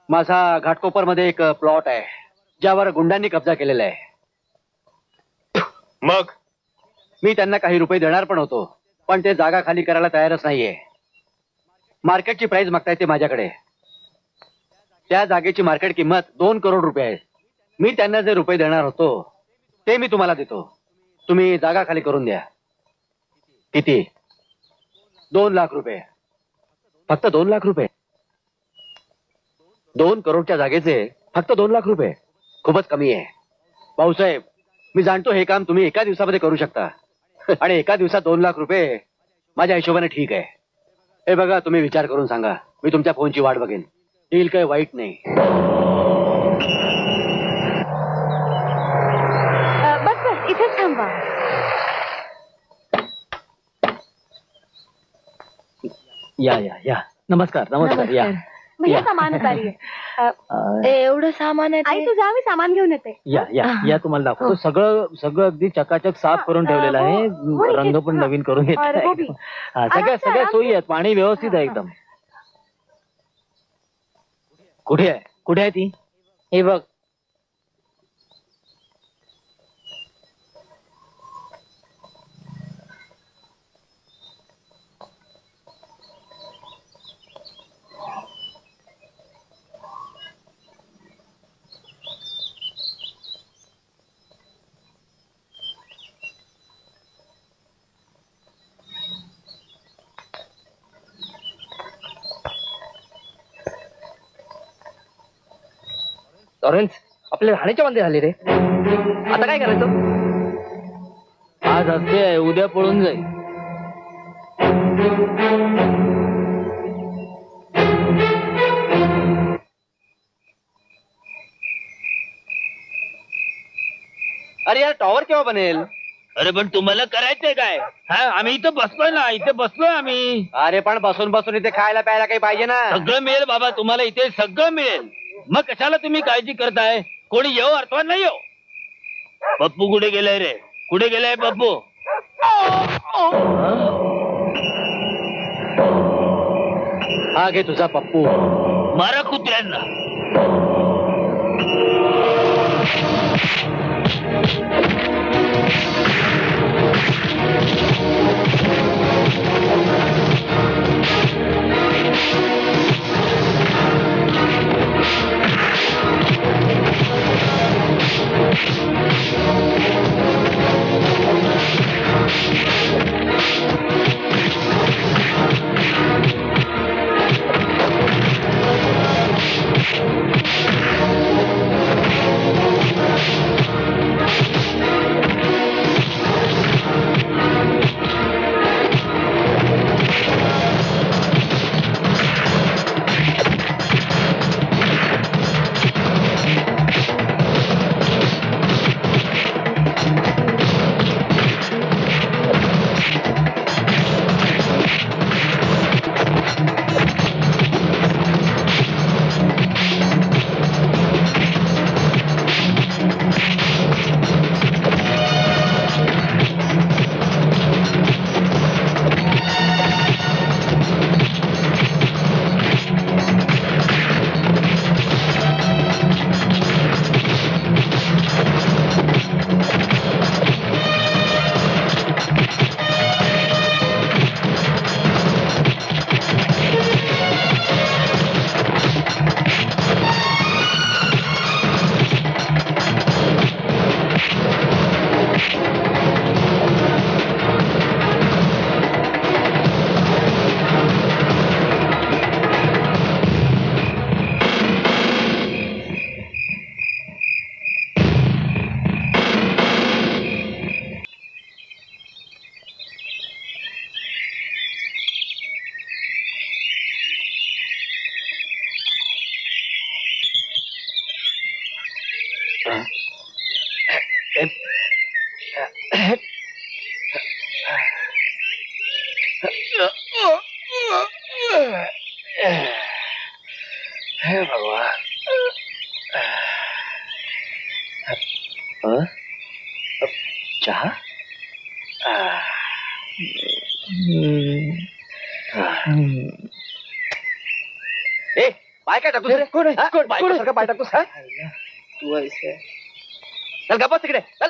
माझा घाटकोपर मध्ये एक प्लॉट आहे ज्यावर गुंडांनी कब्जा केलेला आहे. मग मी त्यांना काही रुपये देणार पण होतो, पण ते जागा खाली करायला तयारच नाहीये. मार्केटची प्राइस मागतायत ते माझ्याकडे. त्या जागेची मार्केट किंमत 2 करोड रुपये आहे. मी त्यांना जे रुपये देणार होतो ते मी तुम्हाला देतो. तुम्ही जागा खाली करून द्या. किती? 2 लाख रुपये. फक्त 2 लाख रुपये. 2 करोडच्या जागेचे फक्त 2 लाख रुपये. खूपच कमी आहे. भाऊसाहेब, मी जाणतो हे काम तुम्ही एका दिवसामध्ये करू शकता. आणि एका दिवसात 2 लाख रुपये माझ्या हिशोबाने ठीक आहे. हे बघा, तुम्ही विचार करून सांगा. मी तुमच्या फोनची वाट बघेन. डील काही वाईट नाही. बस बस, इथेच थांबा. या या या. नमस्कार नमस्कार. या भैया सामान उतारिये. एवढं सामान आई आहे तू जा, मी सामान घेऊन येते. या या या. तुम्हाला दाखवतो. सगळं सगळं अगदी चकाचक साफ करून ठेवलेलं आहे. हो, रंग पण हा. नवीन करून और वो भी. घेतला. सगळ्या सगळ्या सोयी आहेत. पाणी व्यवस्थित आहे एकदम. कुठे आहे? कुठे आहे ती? हे बघ. लॉरेन्स, आपले राहण्याचे वांदे झाले रे. आता काय करायचं? आज हस्ते आहे, उद्या पळून जाईल. अरे यार, टॉवर केव्हा बनेल? अरे पण तुम्हाला करायचंय काय? आम्ही इथं बसलोय ना. इथे बसलोय आम्ही. अरे पण बसून बसून इथे खायला प्यायला काही पाहिजे ना. सगळं मिळेल बाबा तुम्हाला. इथे सगळं मिळेल. मग कशाला तुम्ही काळजी करताय? कोणी येऊ अर्थवा नाही येऊ. पप्पू कुठे गेलाय रे? कुठे गेलाय पप्पू? हा घे तुझा पप्पू. मारा कुत्र्यांना. हे भगवान. चहा. ए, पाय काय टाकतोस रे? हा? बायकोसारखं पाय टाकतोस हा? तू ऐसे चल गप्पा तिकडे चल.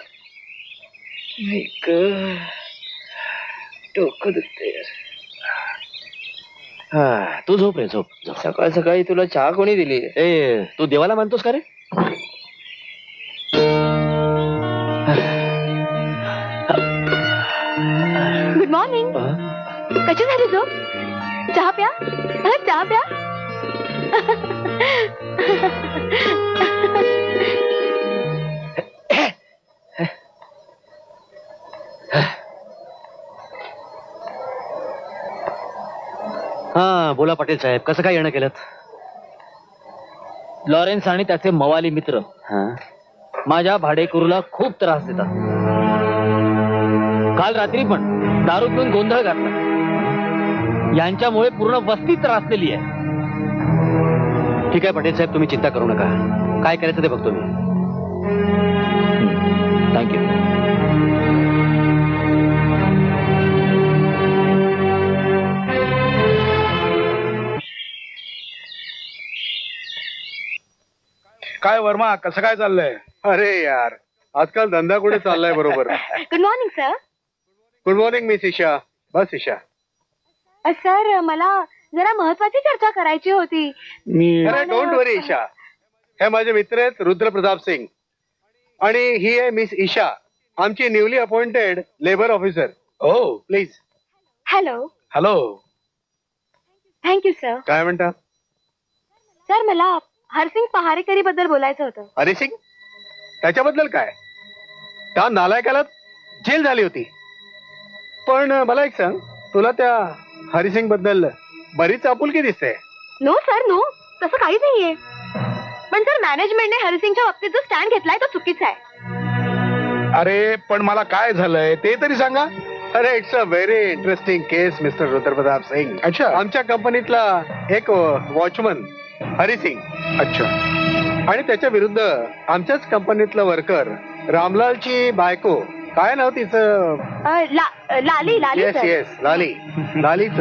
डोकं दुखते. हा, तू झोप रे, झोप झोप. सकाळ सकाळी तुला चहा कोणी दिली? ए, तू देवाला मानतोस का रे? Good morning. कशी झाली झोप? चहा प्या, चहा प्या. हा बोला पाटील साहेब, कसं काय येणं केलं? लॉरेन्स आणि त्याचे मवाली मित्र हा माझ्या भाडेकरूला खूप त्रास देतात. काल रात्री पण दारू पिऊन गोंधळ घातला. यांच्यामुळे पूर्ण वस्ती त्रासलेली आहे. ठीक आहे पाटील साहेब, तुम्ही चिंता करू नका. काय करायचं ते बघतो मी. थँक्यू. काय वर्मा, कसं काय चाललंय? अरे यार, आजकाल धंदा कुठे चाललाय बरोबर. Good morning sir. Good morning miss Isha. बस ईशा. सर मला जरा महत्वाची चर्चा करायची होती. अरे डोंट वरी ईशा, हे माझे मित्र आहेत रुद्र प्रताप सिंग आणि ही आहे मिस ईशा, आमची न्यूली अपॉइंटेड लेबर ऑफिसर. हो please. Hello. Hello. Thank you sir. काय म्हणता? सर मला हरसिंग पहारेकरी बद्दल बोलायचं होतं. हरी सिंग? त्याच्याबद्दल काय? त्या नालायकाला जेल झाली होती. पण मला एक सांग, तुला त्या हरिसिंग बद्दल बरीच आपुलकी दिसते. नो सर नो, तसं काहीच नाहीये. पण सर मॅनेजमेंटने हरसिंगच्या बाबतीत जो स्टँड घेतलाय तो चुकीचा आहे. अरे पण मला काय झालंय ते तरी सांगा. अरे it's a very interesting case mister Rudrapratap Singh. अच्छा. आमच्या कंपनीतला एक वॉचमन हरिसिंग, अच्छा. आणि त्याच्या विरुद्ध आमच्याच कंपनीतलं वर्कर रामलालची बायको, काय नाव तिचं? लाली लाली येस सर. येस, लालीच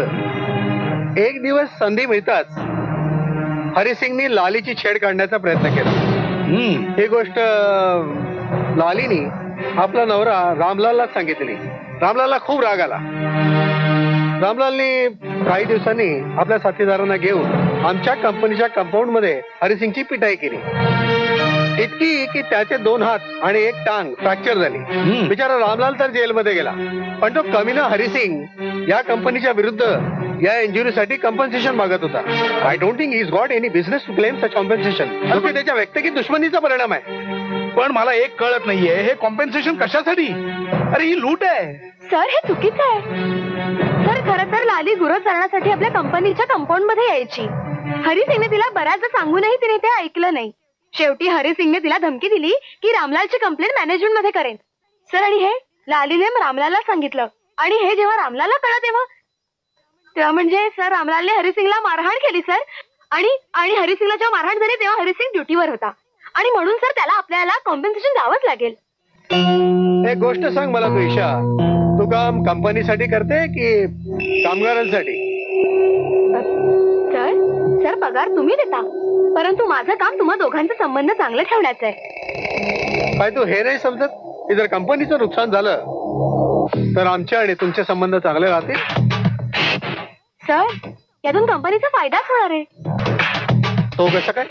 एक दिवस संधी मिळताच हरिसिंगनी लालीची छेड काढण्याचा प्रयत्न केला. ही गोष्ट लालीनी आपला नवरा रामलालला सांगितली. रामलालला खूप राग आला. रामलालनी काही दिवसांनी आपल्या साथीदारांना घेऊन आमच्या कंपनीच्या कंपाऊंड मध्ये हरिसिंगची पिटाई केली. इतकी की त्याचे 2 हात आणि 1 टांग फ्रॅक्चर झाली. बिचारा रामलाल तर जेलमध्ये गेला, पण तो कमीना हरिसिंग या कंपनीच्या विरुद्ध या इंजुरीसाठी कॉम्पन्सेशन मागत होता. I don't think is got any business to claim such compensation. त्याच्या व्यक्तिगत दुश्मनीचा परिणाम आहे. पण मला एक कळत नाहीये, हे कॉम्पेन्सेशन कशासाठी? अरे ही लूट आहे. सर हे चुकीचं आहे. सर खरं तर लाली गुरं चरण्यासाठी आपल्या कंपनीच्या कंपाऊंड मध्ये यायची. हरिसिंगने तिला बऱ्याचदा सांगूनही तिने ते ऐकलं नाही. शेवटी हरिसिंगने तिला धमकी दिली की रामलालची कंप्लेंट मॅनेजमेंट मध्ये करेन. सर आणि हे लालीने रामलालला सांगितलं, आणि हे जेव्हा रामलालला कळलं तेव्हा म्हणजे सर रामलालने हरिसिंगला मारहाण केली सर. आणि हरिसिंगला जेव्हा मारहाण झाली तेव्हा हरिसिंग ड्युटीवर होता, आणि म्हणून सर त्याला आपल्याला कॉम्पेन्सेशन द्यावंच लागेल. एक गोष्ट सांग मला तू ईशा, तू काम कंपनीसाठी करते की कामगारांसाठी? सर पगार तुम्ही देता, परंतु माझं काम तुम्हा दोघांचे संबंध चांगले ठेवण्याचं आहे. काय तू हे नाही समजत की जर कंपनीचं नुकसान झालं तर आमचे आणि तुमचे संबंध चांगले राहतील? सर यातून कंपनीचा फायदाच होणार आहे. तो कसं काय?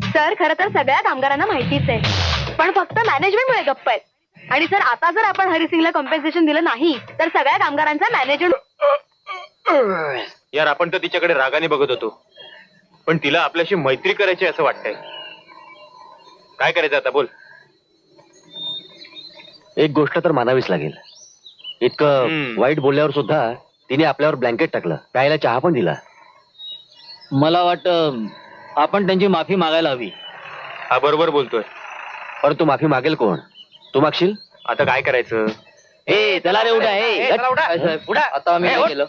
सर खरं तर सगळ्या कामगारांना माहितीच आहे, पण फक्त मॅनेजमेंटमुळे गप्प आहेत. आणि सर आता जर आपण हरिसिंगला कॉम्पेन्सेशन दिलं नाही तर सगळ्या कामगारांचा मॅनेजमेंट. यार आपण तर तिच्याकडे रागाने बघत होतो, पण तिला आपल्याशी मैत्री करायची असं वाटतंय. काय करायचं आता बोल. एक गोष्ट तर मानावीच लागेल, इतकं वाईट बोलल्यावर सुद्धा तिने आपल्यावर ब्लँकेट टाकलं, प्यायला चहा पण दिला. मला वाटतं आपण त्यांची माफी मागायला हवी. हा बरोबर बोलतोय. पण तू माफी मागेल कोण? तू मागशील? आता काय करायचं? ए चला रे उडा. उडा. आता आम्ही काय केलं?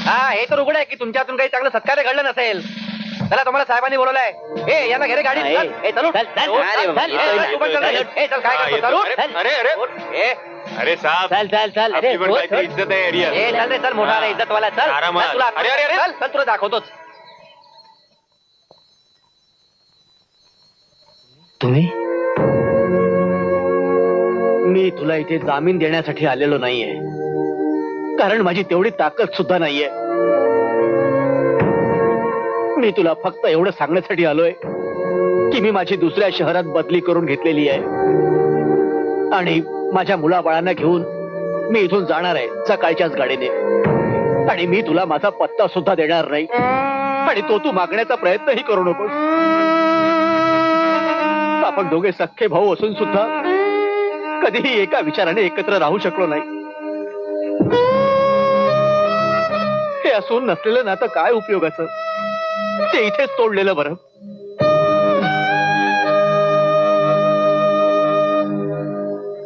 हा हे तर उघड आहे की तुमच्या हातून काही चांगलं सत्कार्य घडलं नसेल. चला तुम्हाला साहेबांनी बोलवलंय. ए यांना घरी गाडी. अरे साहब, चल आपली पण काहीतरी इज्जत आहे एरिया. चल मोठा इज्जत वाला. चल आरामात. तुला अरे. चल तुला दाखवतोच. तुम्ही? मी तुला इथे जामीन देण्यासाठी आलेलो नाहीये, कारण माझी तेवढी ताकद सुद्धा नाहीये. मी तुला फक्त एवढं सांगण्यासाठी आलोय की मी माझी दुसऱ्या शहरात बदली करून घेतलेली आहे, आणि माझ्या मुलाबाळांना घेऊन मी इथून जाणार आहे सकाळच्याच गाडीने. आणि मी तुला माझा पत्ता सुद्धा देणार नाही आणि तो तू मागण्याचा प्रयत्नही करू नकोस. आपण दोघे सख्खे भाऊ असून सुद्धा कधीही एका विचाराने एकत्र राहू शकलो नाही. हे असून नसलेलं नातं काय उपयोगाचं, ते इथेच तोडलेलं बरं.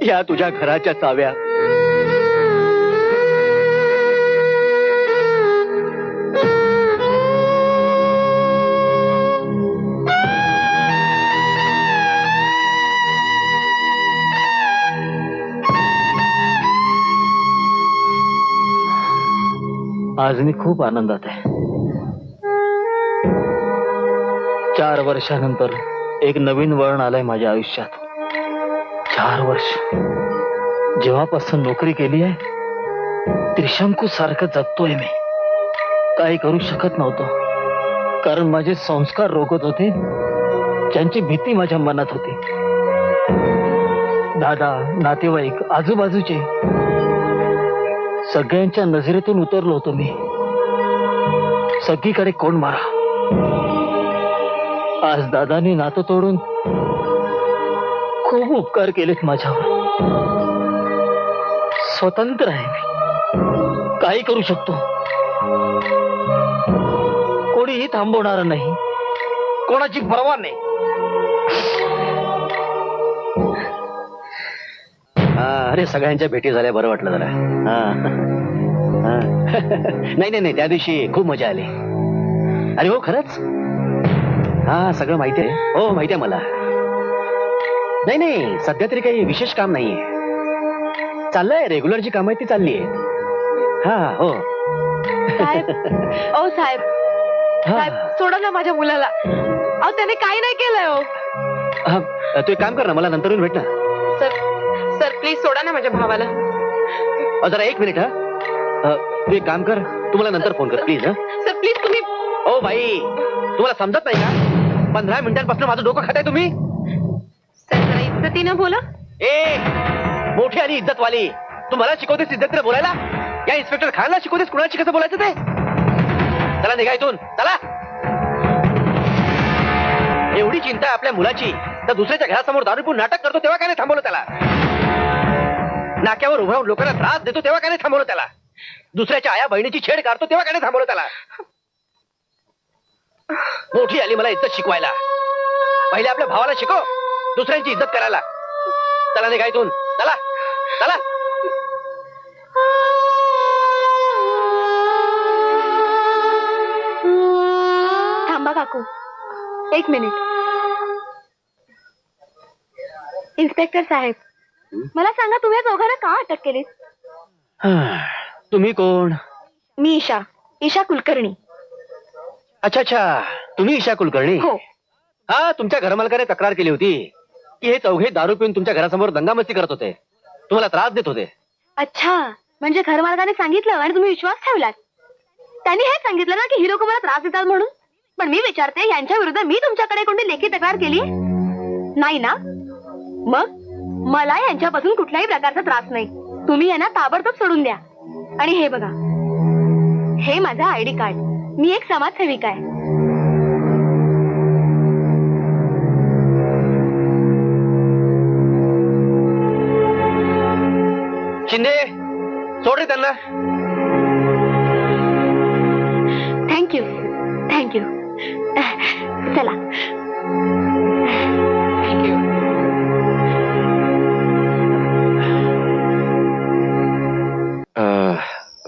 या तुझ्या घराच्या चाव्या आज मी खूप आनंदात आहे. 4 वर्षानंतर एक नवीन वळण आलंय माझ्या आयुष्यात. 4 वर्ष जेव्हापासून नोकरी केली आहे त्रिशंकू सारखं जगतोय मी. काही करू शकत नव्हतो कारण माझे संस्कार रोखत होते, ज्यांची भीती माझ्या मनात होती. दादा, नातेवाईक, आजूबाजूचे सगळ्यांच्या नजरेतून उतरलो होतो मी. सगळीकडे कोण मारा. आज दादानी नातं तोडून खूप उपकार केलेत माझ्यावर. स्वतंत्र आहे मी, काही करू शकतो. कोणीही थांबवणार नाही, कोणाची पर्वा नाही. अरे सगळ्यांच्या भेटी झाल्या, बरं वाटलं जरा. नाही नाही नाही, त्या दिवशी खूप मजा आली. अरे हो, खरंच. हा, सगळं माहिती आहे. हो, माहिती आहे मला. नाही नाही, सध्या तरी काही विशेष काम नाहीये. चाललंय, रेग्युलर जी काम आहे ती चालली आहे. हा, हो. साहेब, ओ साहेब, साहेब सोडा ना माझ्या मुलाला. अहो त्याने काही नाही केलंय. हो तू एक काम कर ना, मला नंतर येऊन भेट ना. सर सर प्लीज सोडा ना माझ्या भावाला. जरा 1 मिनिट. हा, तू एक काम कर, तू मला नंतर फोन कर प्लीज. सर प्लीज तुम्ही. ओ बाई, तुम्हाला समजत नाही का? 15 मिनिटांपासून माझं डोकं खाताय तुम्ही. सर जरा इज्जतीनं बोला. ए, मोठी आणि इज्जतवाली, तू मला शिकवतेस इज्जत बोलायला? या इन्स्पेक्टर खानला शिकवतेस कुणाशी कसं बोलायचं ते? चला निघा इथून, चला. एवढी चिंता आहे आपल्या मुलाची, तर दुसऱ्याच्या घरासमोर दारू पिऊन नाटक करतो तेव्हा काय नाही थांबवलं त्याला? नाक्यावर उभा राहून लोकांना त्रास देतो तेव्हा काय नाही थांबवलं त्याला? दुसऱ्याच्या आया बहिणीची छेड काढतो तेव्हा काय नाही थांबवलं त्याला? मोठी आली मला इज्जत शिकवायला. पहिले आपल्या भावाला शिकव दुसऱ्यांची इज्जत करायला. चला निघा इथून, चला चला. थांबा काकू, 1 मिनिट. इन्स्पेक्टर साहेब, मला सांगा तुम्ही या चौघांना का अटक केली? तुम्ही कोण? मी ईशा कुलकर्णी. अच्छा अच्छा, तुम्ही ईशा कुलकर्णी. हो. हा, तुमच्या घरमालकाने तक्रार केली होती की हे चौघे दारू पिऊन तुमच्या घरासमोर दंगामस्ती करत होते, तुम्हाला त्रास देत होते. अच्छा, म्हणजे घरमालकाने सांगितलं आणि तुम्ही विश्वास ठेवलात. त्यांनी हे सांगितलं ना की ही लोक मला त्रास देतात म्हणून. पण मी विचारते, यांच्या विरुद्ध मी तुमच्याकडे कोणती लेखी तक्रार केली नाही ना? मग मला यांच्यापासून कुठल्याही प्रकारचा त्रास नाही. तुम्ही यांना ताबडतोब सोडून द्या. आणि हे बघा, हे माझा आयडी कार्ड. मी एक समाजसेविका आहे. शिंदे, सोड रे त्यांना. Thank you thank you. चला. थँक्यू.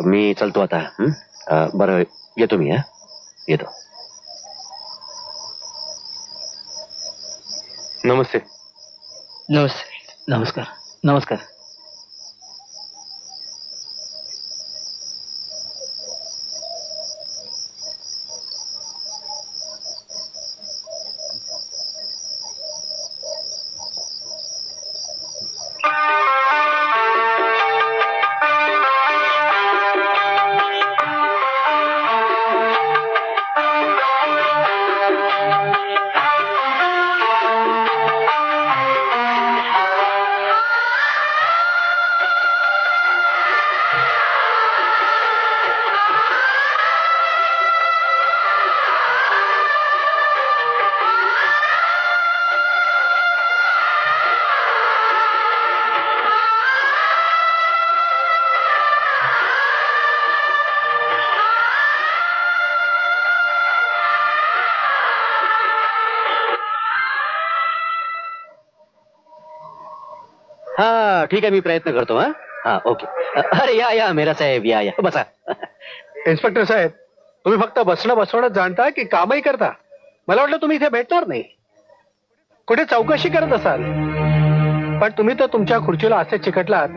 मी चलतो आता. बरं, येतो मी. येतो. नमस्ते. नमस्ते. नमस्कार. नमस्कार. हा ठीक आहे, मी प्रयत्न करतो. हा हा ओके. अरे या मेरा साहेब, या बसा. इन्स्पेक्टर साहेब, तुम्ही फक्त बसवणं जाणता की कामही करता? मला वाटलं तुम्ही इथे भेटणार नाही, कुठे चौकशी करत असाल. पण तुम्ही तर तुमच्या खुर्चीला असे चिकटलात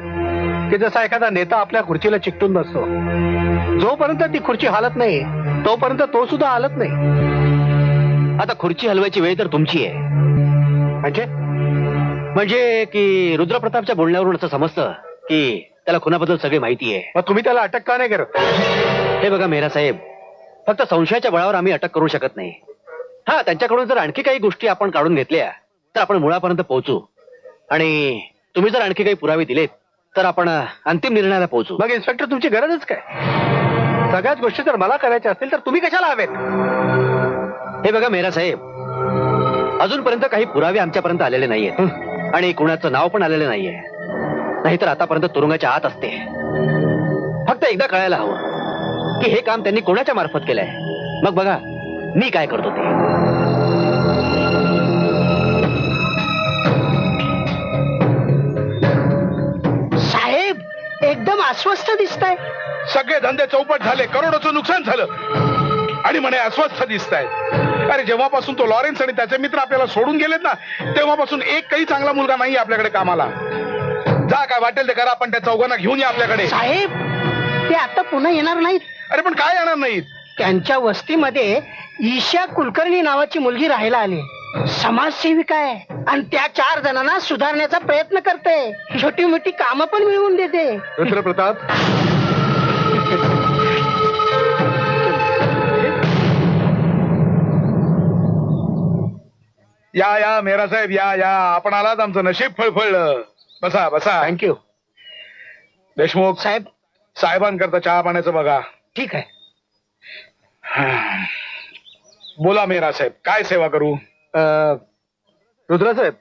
की जसा एखादा नेता आपल्या खुर्चीला चिकटून बसतो. जोपर्यंत ती खुर्ची हालत नाही तोपर्यंत तो सुद्धा हालत नाही. आता खुर्ची हलवायची वेळ तर तुमची आहे. म्हणजे की रुद्रप्रतापच्या बोलण्यावरून असं समजतं की त्याला खुनाबद्दल सगळी माहिती आहे. मग तुम्ही त्याला अटक का नाही करत? हे बघा मेहरा साहेब, फक्त संशयाच्या बळावर आम्ही अटक करू शकत नाही. हा, त्यांच्याकडून जर आणखी काही गोष्टी आपण काढून घेतल्या तर आपण मुळापर्यंत पोहोचू. आणि तुम्ही जर आणखी काही पुरावे दिलेत तर आपण अंतिम निर्णयाला पोहोचू. मग इन्स्पेक्टर तुमची गरजच काय? सगळ्याच गोष्टी जर मला करायच्या असतील तर तुम्ही कशाला हवेत? हे बघा मेहरा साहेब, अजूनपर्यंत काही पुरावे आमच्यापर्यंत आलेले नाहीयेत आणि कुणाचं नाव पण आलेलं नाहीये. नाहीतर आतापर्यंत तुरुंगाच्या आत असते. फक्त एकदा कळायला हवं की हे काम त्यांनी कोणाच्या मार्फत केलंय. मग बघा मी काय करतो ते. साहेब एकदम अस्वस्थ दिसताय. सगळे धंदे चौपट झाले, करोडोचं नुकसान झालं आणि म्हणे अस्वस्थ दिसतायत. अरे जेव्हापासून तो लॉरेन्स आणि त्याचे मित्र आपल्याला सोडून गेलेत ना, तेव्हापासून एक काही चांगला मुलगा नाही आपल्याकडे कामाला. जा, काय वाटेल ते करा, पण त्या चौघांना घेऊन या आपल्याकडे. साहेब ते आता पुन्हा येणार नाहीत. अरे पण काय येणार नाहीत? त्यांच्या वस्तीमध्ये ईशा कुलकर्णी नावाची मुलगी राहायला आली. समाजसेविका आहे आणि त्या 4 जणांना सुधारण्याचा प्रयत्न करते. छोटी मोठी कामं पण मिळवून देते. रुद्रप्रताप, या मेरा साहेब, या आपण आलात, आमचं नशीब फळफळलं. बसा बसा. थँक्यू. देशमुख साहेब साहेबांकरता चहा पाण्याचं बघा. ठीक आहे. बोला मेरा साहेब, काय सेवा करू? रुद्रा साहेब,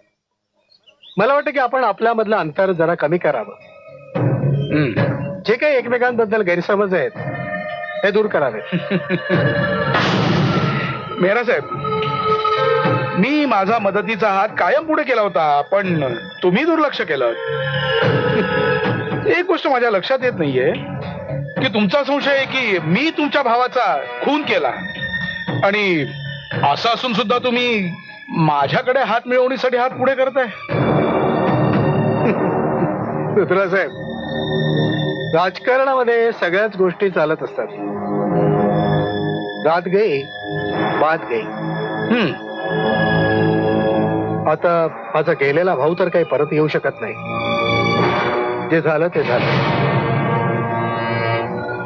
मला वाटतं की आपण आपल्यामधलं अंतर जरा कमी करावं. जे काही एकमेकांबद्दल गैरसमज आहेत ते दूर करावे. मेरा साहेब, मी माझा मदतीचा हात कायम पुढे केला होता, पण तुम्ही दुर्लक्ष केलं. एक गोष्ट माझ्या लक्षात येत नाहीये की तुमचा संशय आहे की मी तुमच्या भावाचा खून केला आणि असं असून सुद्धा तुम्ही माझ्याकडे हात मिळवण्यासाठी हात पुढे करताय. रुद्रा साहेब, राजकारणामध्ये सगळ्याच गोष्टी चालत असतात. रात गई बात गई. आता माझा गेलेला भाऊ तर काही परत येऊ शकत नाही. जे झालं ते झालं.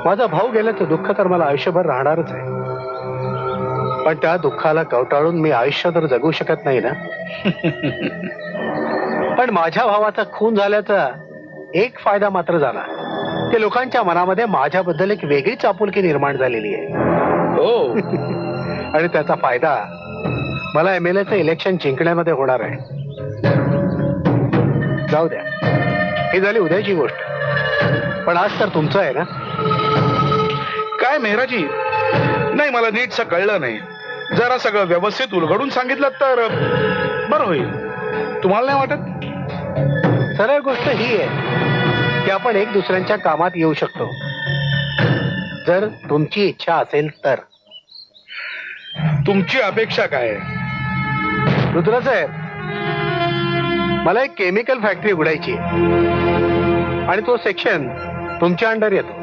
माझा भाऊ गेल्याचं दुःख तर मला आयुष्यभर राहणारच आहे. पण त्या दुःखाला कवटाळून मी आयुष्य तर जगू शकत नाही ना. पण माझ्या भावाचा खून झाल्याचा एक फायदा मात्र झाला की लोकांच्या मनामध्ये माझ्याबद्दल एक वेगळीच आपुलकी निर्माण झालेली आहे. हो. आणि त्याचा फायदा मला MLA इलेक्शन जिंकण्यामध्ये होणार आहे. जाऊ द्या, ही झाली उद्याची गोष्ट. पण आज तर तुमचं आहे ना. काय मेहराजी, नाही मला नीटसं कळलं नाही. जरा सगळं व्यवस्थित उलगडून सांगितलं तर बरं होईल. तुम्हाला नाही वाटत? सरळ गोष्ट ही आहे की आपण एक दुसऱ्यांच्या कामात येऊ शकतो जर तुमची इच्छा असेल तर. तुमची अपेक्षा काय आहे? रुद्रा साहेब, मला एक केमिकल फॅक्टरी उघडायची आणि तो सेक्शन तुमच्या अंडर येतो.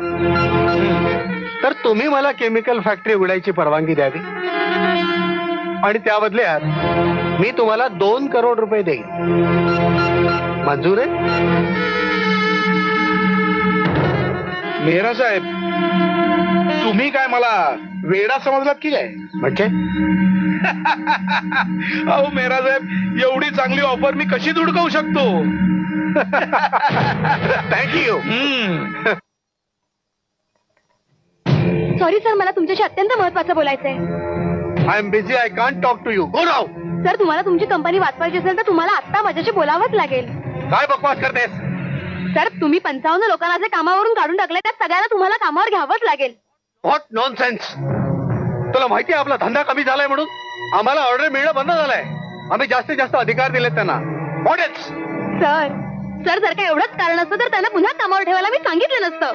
तर तुम्ही मला केमिकल फॅक्टरी उघडायची परवानगी द्यावी आणि त्या बदल्यात मी तुम्हाला 2 करोड रुपये देईन. मंजूर आहे? मेहरा साहेब, तुम्ही काय मला वेडा समजलात की काय? म्हणजे अहो मेहरा साहेब, एवढी चांगली ऑफर मी कशी धुडकवू शकतो? थँक्यू. सॉरी सर, मला तुमच्याशी अत्यंत महत्वाचं बोलायचंय. I am busy, I can't talk to you. Go now. Sir, तुम्हाला तुमची कंपनी वाचवायची असेल तर तुम्हाला आत्ता माझ्याशी बोलावंच लागेल. काय बकवास करतेस? सर, तुम्ही 55 लोकांना जे कामावरून काढून टाकले त्यात सगळ्यांना तुम्हाला कामावर घ्यावंच लागेल. What nonsense. तुला माहिती आहे आपला धंदा कमी झालाय म्हणून? आम्हाला ऑर्डर मिळणं बंद झालंय. आम्ही जास्तीत जास्त अधिकार दिलेत त्यांना. What it's? सर, सर जर का एवढंच कारण असतं तर त्यांना पुन्हा कामावर ठेवायला मी सांगितलं नसतं.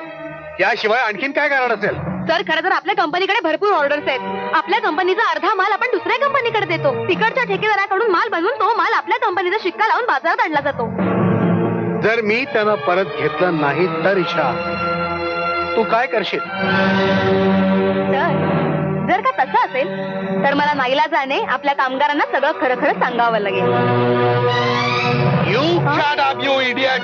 याशिवाय आणखीन काय कारण असेल? सर खरं तर आपल्या कंपनीकडे भरपूर ऑर्डर्स आहेत. आपल्या कंपनीचा अर्धा माल आपण दुसऱ्या कंपनीकडे देतो. तिकडच्या ठेकेदाराकडून माल बनवून तो माल आपल्या कंपनीचा शिक्का लावून बाजारात आणला जातो. जर मी त्यानं परत घेतलं नाही तर ईशा तू काय करशील? सर जर का तसं असेल तर मला नाईलाजाने आपल्या कामगारांना सगळं खरं खरं सांगावं लागेल. You shut up you idiot.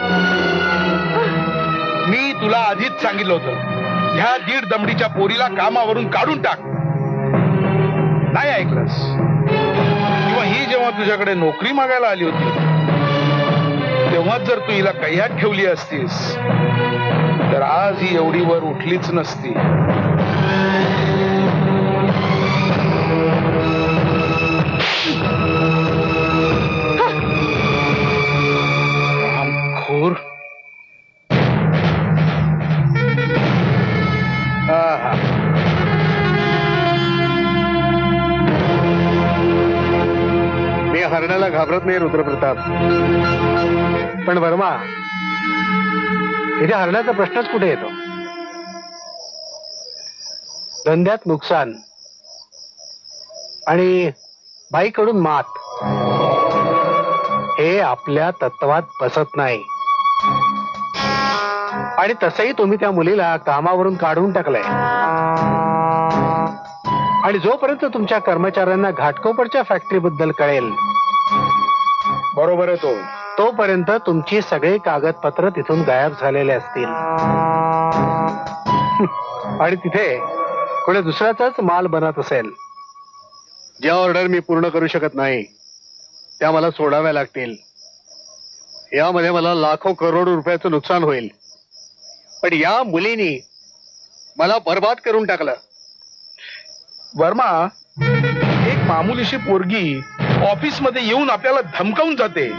मी तुला आधीच सांगितलं होतं ह्या दीड दमडीच्या पोरीला कामावरून काढून टाक. नाही ऐकलंस. किंवा ही जेव्हा तुझ्याकडे नोकरी मागायला आली होती तेव्हा जर तू हिला कह्यात ठेवली असतीस तर आज ही एवढी वर उठलीच नसती. रामखोर. आहा. मी हरण्याला घाबरत नाही रुद्रप्रताप, पण वर्मा इथे हरण्याचा प्रश्नच कुठे येतो? धंद्यात नुकसान आणि बाईकडून मात हे आपल्या तत्वात बसत नाही. आणि तसंही तुम्ही त्या मुलीला कामावरून काढून टाकलंय. आणि जोपर्यंत तुमच्या कर्मचाऱ्यांना घाटकोपरच्या फॅक्टरी बद्दल कळेल बरोबर आहे तोपर्यंत तुमची सगळी कागदपत्र तिथून गायब झालेले असतील. आणि तिथे कोणी दुसऱ्याचाच माल बनत असेल. ज्या ऑर्डर मी पूर्ण करू शकत नाही त्या मला सोडाव्या लागतील. यामध्ये मला लाखो करोड रुपयाचं नुकसान होईल. पण या मुलीनी मला बर्बाद करून टाकलं. वर्मा, एक मामुलीशी पोरगी ऑफिस मध्ये येऊन आपल्याला धमकावून जाते,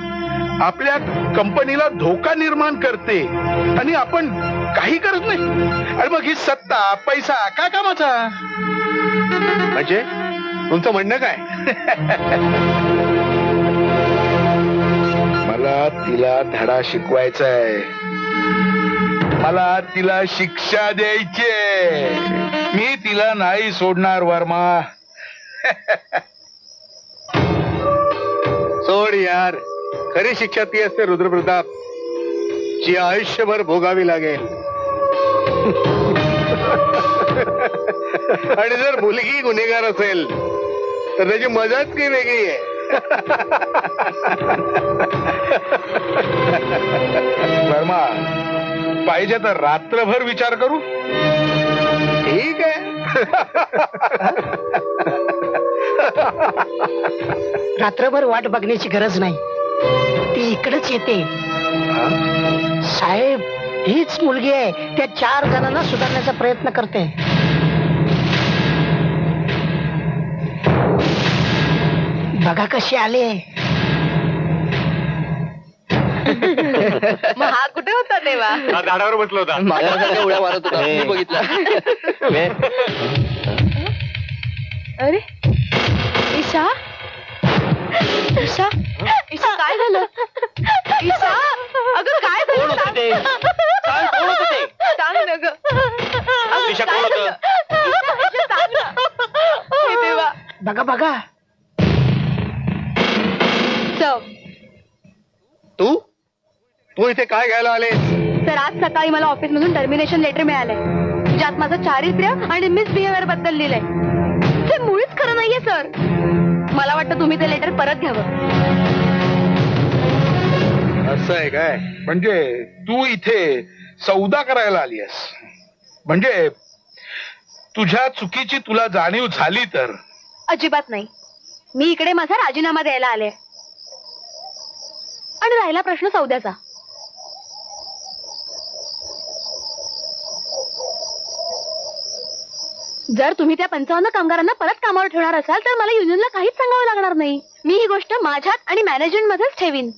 आपल्या कंपनीला धोका निर्माण करते आणि आपण काही करत नाही. आणि मग ही सत्ता पैसा काय कामाचा? म्हणजे तुमचं म्हणणं काय? मला तिला धडा शिकवायचा आहे. मला तिला शिक्षा द्यायची. मी तिला नाही सोडणार वर्मा. सोड यार. खरी शिक्षा ती असते रुद्रप्रताप जी आयुष्यभर भोगावी लागेल. आणि जर मुलगी गुन्हेगार असेल तर त्याची मजाच काही वेगळी आहे. वर्मा, पाहिजे तर रात्रभर विचार करू. ठीक आहे. रात्रभर वाट बघण्याची गरज नाही. ती इकडेच येते. साहेब, हीच मुलगी आहे. त्या 4 जणांना सुधारण्याचा प्रयत्न करते. बघा कशी आले. मग हा कुठे होता तेव्हा? हा झाडावर बसला होता. माझ्यासारख्या उड्या मारत होता. मी बघितलं. अरे ईशा, ईशा, ईशा काय झालं? ईशा अगं काय कोण झालं? होतं ते? सांग, कोण होतं ते? सांग ना गं. अगं, ईशा, काय कोण होतं? झालं? ईशा, सांग ना. हे देवा. बघा बघा. तू तू इथे काय घ्यायला आले? सर आज सकाळी मला ऑफिस मधून टर्मिनेशन लेटर मिळालंय ज्यात माझं चारित्र्य आणि मिसबिहेवियर बद्दल लिहिलंय. ते मुळीच खरं नाहीये सर. मला वाटतं तुम्ही ते लेटर परत घ्यावं. असं आहे काय? म्हणजे तू इथे सौदा करायला आलीयस? म्हणजे तुझ्या चुकीची तुला जाणीव झाली तर? अजिबात नाही. मी इकडे माझा राजीनामा द्यायला आले. आणि राहिला प्रश्न सौद्याचा. जर तुम्ही त्या 55 कामगारांना परत कामावर ठेवणार असाल तर मला युनियनला काहीच सांगावं लागणार नाही. मी ही गोष्ट माझ्यात आणि मॅनेजमेंट मध्येच ठेवीन.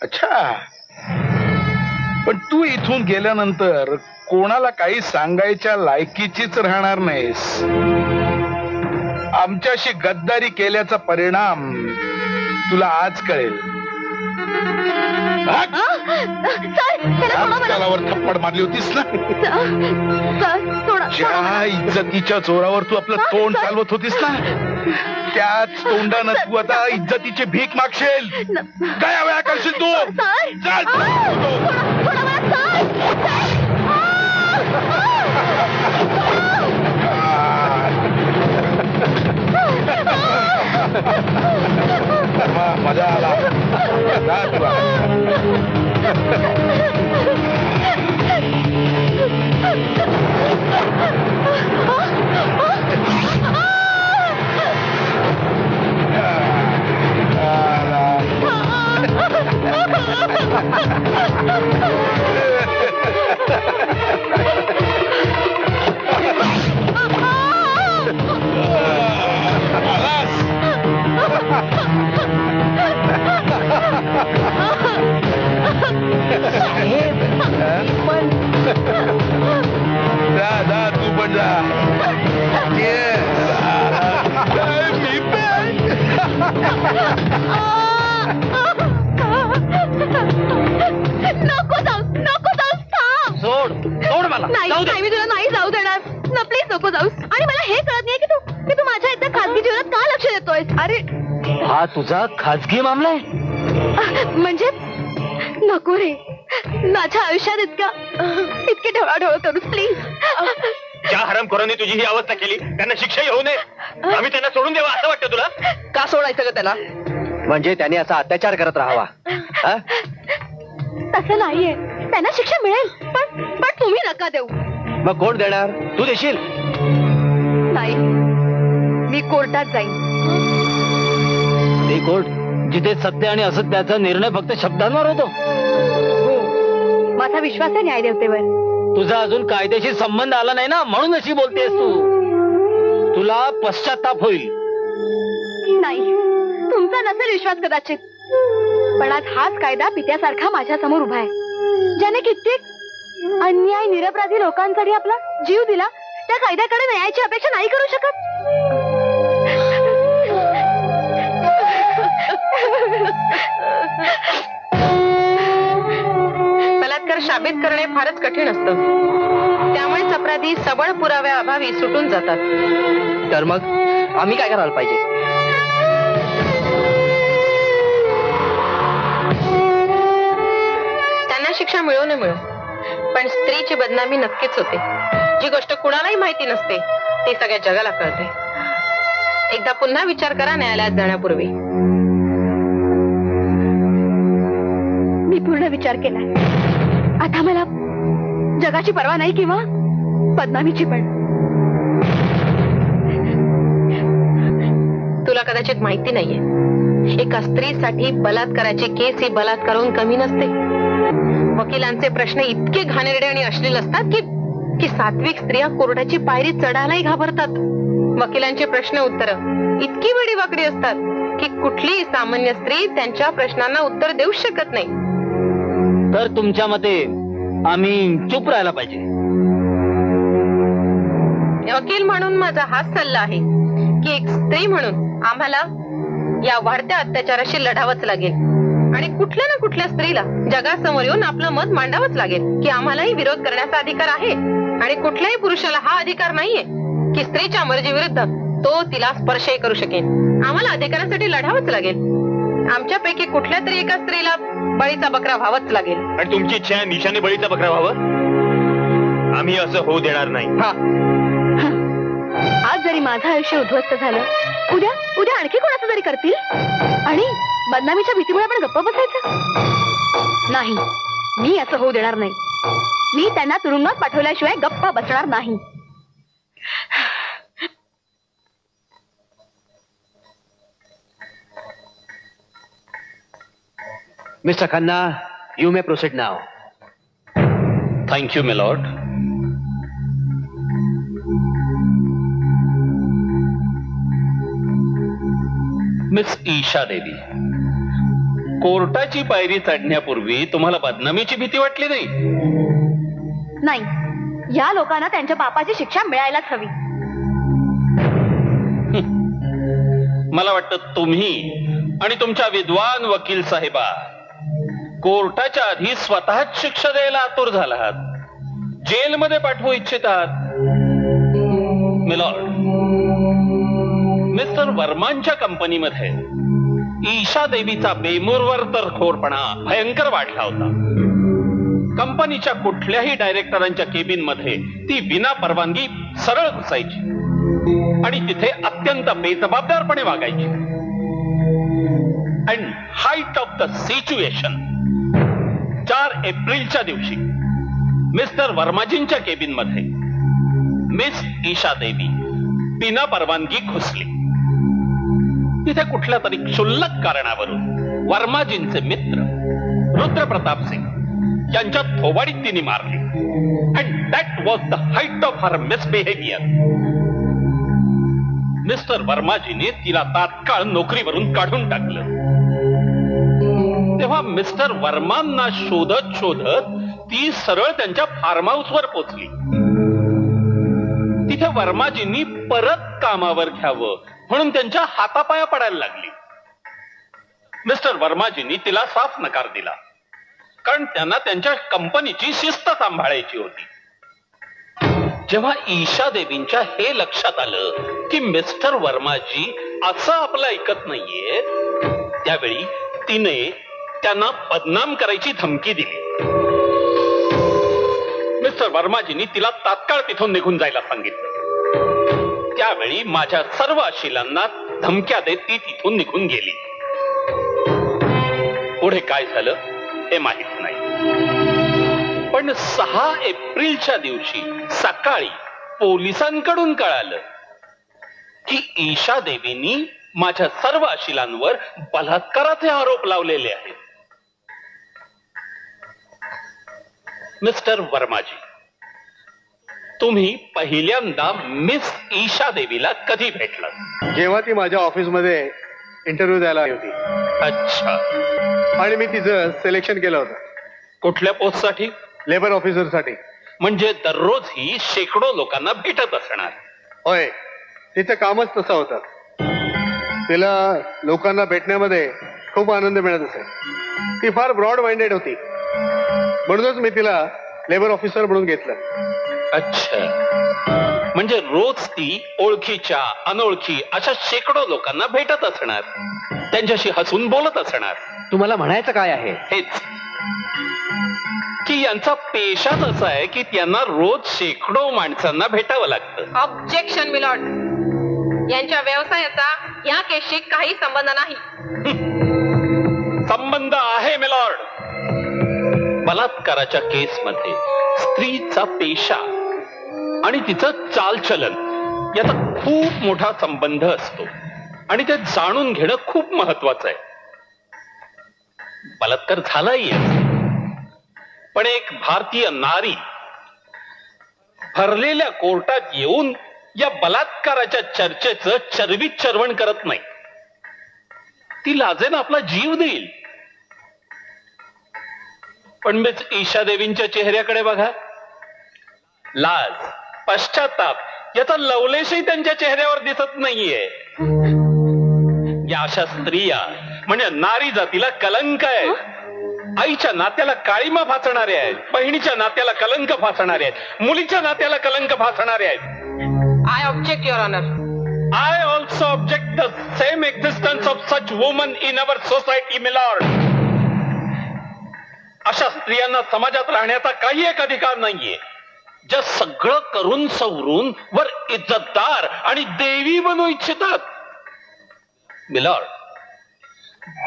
अच्छा, पण तू इथून गेल्यानंतर कोणाला काही सांगायच्या लायकीचीच राहणार नाहीस. आमच्याशी गद्दारी केल्याचा परिणाम तुला आज कळेल. भाग. सर त्याला सोडा मला. गालावर थप्पड मारली होतीस ना, सर सोडा ज्या इज्जतीच्या जोरावर तू आपलं तोंड चालवत होतीस ना, त्याच तोंडानं तू आता इज्जतीची भीक मागशील. काय वेळा करशील तू? सर चल. सोडा मला सर. मजा आला. जा तू जा तू पण जा. नको जाऊ थांब. सोड मला. नाही जाऊ दे. नाही, मी तुला नाही जाऊ देणार ना. प्लीज नको जाऊस. आणि मला हे कळत नाही की तू माझ्या इथं खासगी जीवनात का लक्ष देतोय. अरे हा तुझा खाजगी मामला आहे. म्हणजे नको रे, माझ्या आयुष्यात इतके ढवळाढवळ करूस प्लीज. ज्या हरामखोरांनी तुझी ही अवस्था केली त्यांना शिक्षा येऊ नये. आम्ही त्यांना सोडून द्यावा असं वाटतं तुला? का सोडायचं ग त्याला? म्हणजे त्याने असा अत्याचार करत राहावा. हा? तसं नाहीये, त्यांना शिक्षा मिळेल, पण तुम्ही नका देऊ. मग कोण देणार? तू देशील? नाही, मी कोर्टात जाईन. ते कोर्ट जिथे सत्य आणि असत्याचा निर्णय फक्त शब्दांवर होतो. हो, माझा विश्वास आहे न्यायदेवतेवर. तुझा अजून कायदेशीर संबंध आला नाही ना, म्हणून अशी बोलतेस तू. तुला पश्चाताप होईल. नाही, तुमचा नसेल विश्वास कदाचित, पण आज हाच कायदा पित्यासारखा माझ्या समोर उभा आहे, ज्याने कित्येक अन्याय निरपराधी लोकांसाठी आपला जीव दिला. त्या कायद्याकडे न्यायाची अपेक्षा नाही करू शकत. बलात्कार साबित करणे फारच कठीण असतं. त्यामुळेच अपराधी सबळ पुराव्याअभावी सुटून जातात. तर मग आम्ही काय करायला पाहिजे? त्यांना शिक्षा मिळो न मिळो, पण स्त्रीची बदनामी नक्कीच होते. जी गोष्ट कुणालाही माहिती नसते ती सगळ्या जगाला कळते. एकदा पुन्हा विचार करा न्यायालयात जाण्यापूर्वी. मी पूर्ण विचार केलाय. आता मला जगाची पर्वा नाही किंवा बदनामीची पण. तुला कदाचित माहिती नाहीये, एका स्त्रीसाठी बलात्काराची केस ही बलात्काराहून कमी नसते. वकिलांचे प्रश्न इतके घाणेरडे आणि अश्लील असतात की सात्विक स्त्रिया कोर्टाची पायरी चढायलाही घाबरतात. वकिलांचे प्रश्न उत्तर इतकी वेडीवाकडी असतात की कुठलीही सामान्य स्त्री त्यांच्या प्रश्नांना उत्तर देऊ शकत नाही. तर तुमच्या मते आम्ही चूप राहायला पाहिजे? वकील म्हणून माझा हाच सल्ला आहे की एक स्त्री म्हणून आम्हाला या वाढत्या अत्याचाराशी लढावंच लागेल. आणि कुठल्या ना कुठल्या स्त्रीला जगासमोर येऊन आपलं मत मांडावंच लागेल की आम्हालाही विरोध करण्याचा अधिकार आहे. आणि कुठल्याही पुरुषाला हा अधिकार नाहीये की स्त्रीच्या मर्जी विरुद्ध तो तिला स्पर्शही करू शकेल. आम्हाला अधिकारासाठी लढावंच लागेल. आमच्यापैकी कुठल्या तरी एका स्त्रीला बळीचा बकरा व्हावंच लागेल. आणि तुमची इच्छा आहे निशाने बळीचा बकरा व्हावं? आम्ही असं होऊ देणार नाही. आज जरी माझं आयुष्य उद्ध्वस्त झालं, उद्या आणखी कोणाचं तरी करतील आणि बदनामीच्या भीतीमुळे आपण गप्प बसायचं नाही. मी असं होऊ देणार नाही. मी त्यांना तुरुंगात पाठवल्याशिवाय गप्प बसणार नाही. Mister Khanna, you may proceed now. Thank you milord. Miss Isha Devi, कोर्टाची पायरी चढण्यापूर्वी तुम्हाला बदनामीची भीती वाटली नाही? नाही, या लोकांना त्यांच्या पापाची शिक्षा मिळायलाच हवी. मला वाटतं तुम्ही आणि तुमच्या विद्वान वकील साहेबा कोर्टाच्या आधी स्वतःच शिक्षा द्यायला आतुर झालात, जेलमध्ये पाठवू इच्छितात. मिलॉर्ड, मिस्टर वर्मांच्या कंपनीमध्ये ईशा देवीचा बेमूरवर तडफोडपणा भयंकर वाढला होता. कंपनीच्या कुठल्याही डायरेक्टरांच्या केबिन मध्ये ती विना परवानगी सरळ घुसायची आणि तिथे अत्यंत बेजबाबदारपणे वागायची. And height of the situation, 4 एप्रिलच्या दिवशी मिस्टर वर्माजींच्या केबिन मध्ये मिस ईशा देवी बिना परवानगी घुसली. तिथे कुठल्या तरी क्षुल्लक कारणावरून वर्माजींचे मित्र रुद्रप्रताप सिंग यांच्या थोबाडीत तिने मारली. And that was the height of her misbehaviour. Mister वर्माजीने तिला तात्काळ नोकरीवरून काढून टाकलं. तेव्हा मिस्टर वर्मांना शोधत शोधत ती सरळ त्यांच्या फार्म हाऊसवर पोचली. तिथे वर्माजींनी परत कामावर घ्यावं म्हणून त्यांच्या हातापाया पडायला लागली. मिस्टर वर्माजींनी तिला साफ नकार दिला, कारण त्यांना त्यांच्या कंपनीची शिस्त सांभाळायची होती. जेव्हा ईशा देवींच्या हे लक्षात आलं की मिस्टर वर्माजी असं आपलं ऐकत नाहीये, त्यावेळी तिने त्यांना बदनाम करायची धमकी दिली. मिस्टर वर्माजींनी तिला तात्काळ तिथून निघून जायला सांगितलं. त्यावेळी माझ्या सर्व अशिलांना धमक्या देत ती तिथून निघून गेली. पुढे काय झालं हे माहित नाही, पण 6 एप्रिलच्या दिवशी सकाळी पोलिसांकडून कळालं की ईशा देवींनी माझ्या सर्व अशिलांवर बलात्काराचे आरोप लावलेले आहेत. मिस्टर वर्माजी, तुम्ही पहिल्यांदा मिस ईशा देवीला कधी भेटलात? जेव्हा ती माझ्या ऑफिसमध्ये इंटरव्ह्यू द्यायला आली होती. अच्छा. आणि मी तिचं सिलेक्शन केलं होतं. कुठल्या पोस्टसाठी? लेबर ऑफिसरसाठी. म्हणजे दररोज ही शेकडो लोकांना भेटत असणार. होय, तिचं कामच तसं होतं. तिला लोकांना भेटण्यामध्ये खूप आनंद मिळत असे. ती फार ब्रॉड माइंडेड होती, म्हणूनच मी तिला लेबर ऑफिसर म्हणून घेतलं. अच्छा, म्हणजे रोज ती ओळखीच्या अनोळखी अशा शेकडो लोकांना भेटत असणार, त्यांच्याशी हसून बोलत असणार. तुम्हाला म्हणायचं काय आहे? हेच की यांचा पेशाच असा आहे की त्यांना रोज शेकडो माणसांना भेटावं लागतं. ऑब्जेक्शन मिलॉर्ड, यांच्या व्यवसायाचा या केसशी काही संबंध नाही. संबंध आहे मिलॉर्ड. बलात्काराच्या केसमध्ये स्त्रीचा पेशा आणि तिचं चालचलन याचा खूप मोठा संबंध असतो आणि ते जाणून घेणं खूप महत्वाचं आहे. बलात्कार झालाही आहे, पण एक भारतीय नारी भरलेल्या कोर्टात येऊन या बलात्काराच्या चर्चेचं चरबीत चरवण करत नाही. ती लाजेनं आपला जीव देईल. पण मिस ईशा देवींच्या चेहऱ्याकडे बघा. लाज, पश्चाताप याचा लवलेशही त्यांच्या चेहऱ्यावर दिसत नाहीये. या अशा स्त्रिया म्हणजे नारी जातीला कलंक आहेत. आईच्या नात्याला काळीमा फासणारे आहेत, बहिणीच्या नात्याला कलंक फासणारे आहेत, मुलीच्या नात्याला कलंक फासणारे आहेत. I object your honour. I also object the same existence of such women in our society, my lord. अशा स्त्रियांना समाजात राहण्याचा काही एक अधिकार नाहीये, ज्या सगळं करून सवरून वर इज्जतदार आणि देवी बनू इच्छितात. मिलॉर्ड,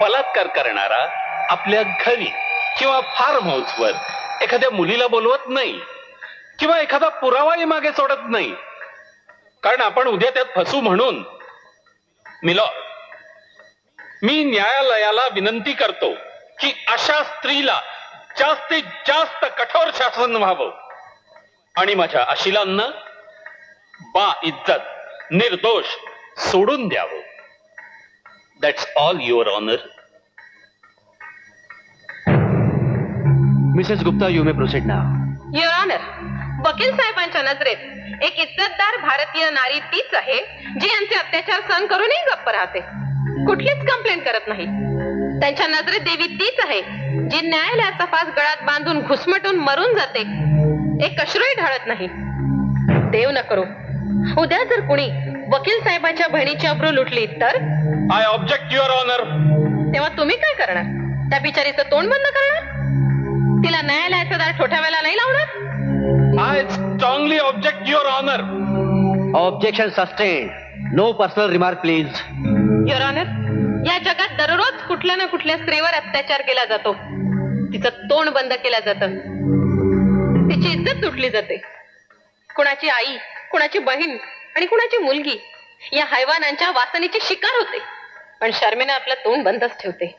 बलात्कार करणारा आपल्या घरी किंवा फार्म हाऊसवर एखाद्या मुलीला बोलवत नाही किंवा एखादा पुरावाही मागे सोडत नाही, कारण आपण उद्या त्यात फसू म्हणून. मिलॉर्ड, मी न्यायालयाला विनंती करतो की अशा स्त्रीला जास्तीत जास्त कठोर शासन व्हावं आणि माझ्या अशिलांना बा इज्जत निर्दोष सोडून द्यावं. That's all your honour. Mrs Gupta, you may proceed now. Your honour, वकील साहेबांच्या नजरेत एक इज्जतदार भारतीय नारी तीच आहे जी यांचे अत्याचार सहन करूनही गप्प राहते. कुठलीच कंप्लेंट करत नाही. त्यांच्या नजरेत देवी तीच आहे जी न्यायालयाचा फास गळ्यात बांधून घुसमटून मरून जाते, एक अश्रूही ढाळत नाही. देव न करो उद्या जर कुणी वकील साहेबाच्या बहिणीची अब्रू लुटली तर आय ऑब्जेक्ट युअर ऑनर. तेव्हा तुम्ही काय करणार? त्या बिचारीचं तोंड बंद करणार? तिला न्यायालयाचा दार ठोठावायला नाही लावणार? I strongly object your honour. Objection sustain. No personal remark please. Your honour, या जगात दररोज कुठल्या ना कुठल्या स्त्रीवर अत्याचार केला जातो. तिचं तोंड बंद केलं जातं, तिची इज्जत तुटली जाते. कुणाची आई, कुणाची बहीण आणि कुणाची मुलगी या हैवानांच्या वासनेची शिकार होते, पण शर्मेनं आपलं तोंड बंदच ठेवते.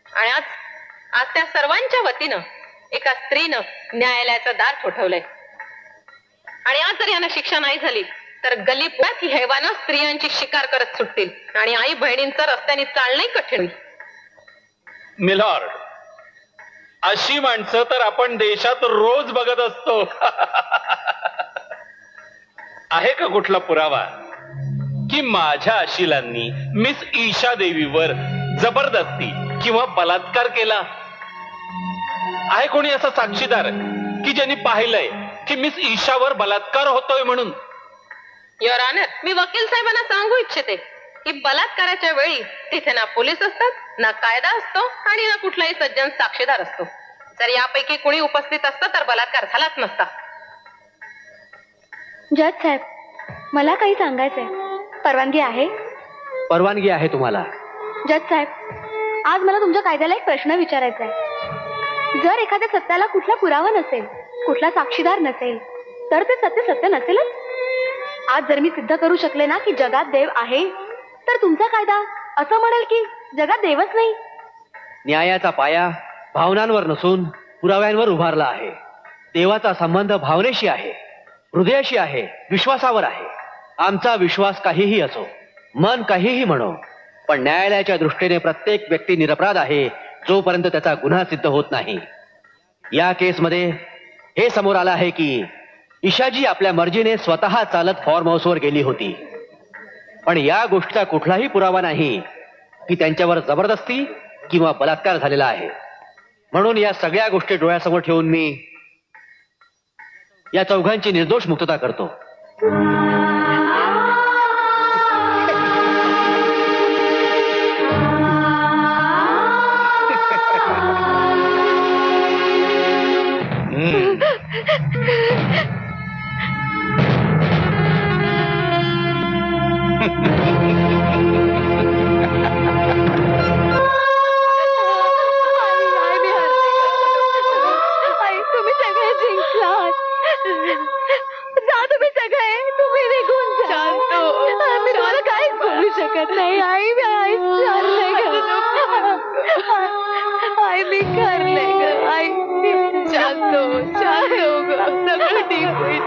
आणि आज त्या सर्वांच्या वतीनं एका स्त्रीनं न्यायालयाचं दार ठोठवलंय. आणि आज जर यांना शिक्षा नाही झाली तर गल्लीपुरात ही हैवानं स्त्रियांची शिकार करत सुटतील आणि आई बहिणींचं रस्त्याने चालणंही कठीण होईल. मिलॉर्ड, अशी माणसं तर आपण देशात रोज बघत असतो. आहे का कुठला पुरावा की माझ्या अशिलांनी मिस ईशा देवीवर जबरदस्ती किंवा बलात्कार केला? आहे कोणी असा साक्षीदार की ज्यांनी पाहिलंय की मिस ईशावर बलात्कार होतोय म्हणून? युअर ऑनर, मी वकील साहेबांना सांगू इच्छिते की बलात्काराच्या वेळी तिथे ना पोलीस असतात, ना कायदा असतो आणि ना कुठलाही सज्जन साक्षीदार असतो. जर यापैकी कुणी उपस्थित असतं तर बलात्कार झालाच नसता. जज साहेब, मला काही सांगायचंय. परवानगी आहे? परवानगी आहे तुम्हाला. जज साहेब, आज मला तुमच्या कायद्याला एक प्रश्न विचारायचा आहे. जर एखाद्या सत्याला कुठला पुरावा नसेल, कुठला साक्षीदार नसेल, तर ते सत्य सत्य नसेलच. आज जर मी सिद्ध करू शकले ना की जगात देव आहे, तर तुमचा कायदा असं म्हणेल की जगात देवच नाही. न्यायाचा पाया भावनांवर नसून पुराव्यांवर उभारला आहे. देवाचा संबंध भावनेशी आहे, हृदयाशी आहे, विश्वासावर आहे. आमचा विश्वास काहीही असो, मन काहीही म्हणो, पण न्यायालयाच्या दृष्टीने प्रत्येक व्यक्ती निरपराध आहे जोपर्यंत त्याचा गुन्हा सिद्ध होत नाही. या केसमध्ये हे समोर आलं आहे की ईशाजी आपल्या मर्जीने स्वतः चालत फॉर्म हाऊसवर गेली होती, पण या गोष्टीचा कुठलाही पुरावा नाही की त्यांच्यावर जबरदस्ती किंवा बलात्कार झालेला आहे. म्हणून या सगळ्या गोष्टी डोळ्यासमोर ठेवून मी या चौघांची निर्दोष मुक्तता करतो. तुम्ही सगळे जिंकलात. जा तुम्ही सगळे, तुम्ही निघून जा. मी तुम्हाला काहीच बोलू शकत नाही. आई, मी आईच ठरलंय ग. आई, मी ठरलंय ग. आई, शांतो ग, सगळं ठीक होईल.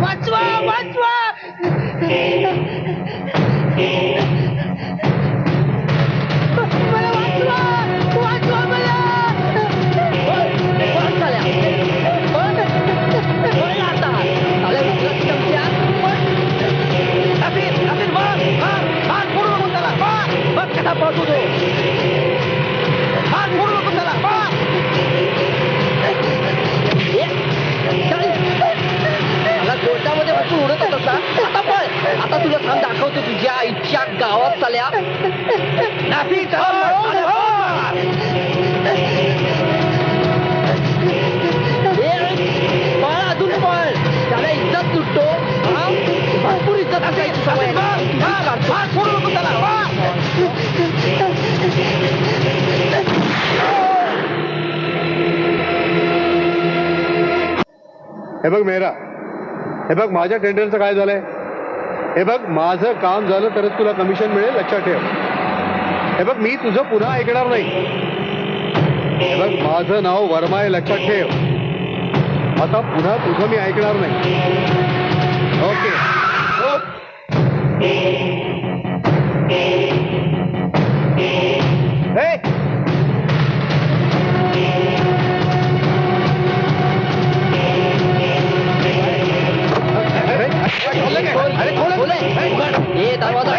वाचवा, वाचवा. मला वाचवा, वाचवा मला. कोर्टामध्ये बसून उडत होता. आता पण आता तुला थांब दाखवतो तुझ्या आईच्या गावात चाल्या. पळ, अजून पळ. त्याला इज्जत तुटतो. भरपूर इज्जत असायची सवय. हे बघ मेहरा, हे बघ माझ्या टेंडरचं काय झालंय? हे बघ, माझं काम झालं तरच तुला कमिशन मिळेल, लक्षात ठेव. हे बघ, मी तुझं पुन्हा ऐकणार नाही. हे बघ, माझं नाव वर्मा आहे, लक्षात ठेव. आता पुन्हा तुझं मी ऐकणार नाही. ओके. हे! ये दरवाजा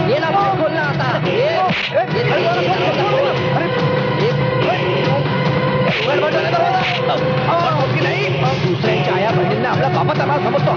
ये ना खोलना आता दुसऱ्यांच्या आया बहिणींना आपला बापाचा नाव समजतो.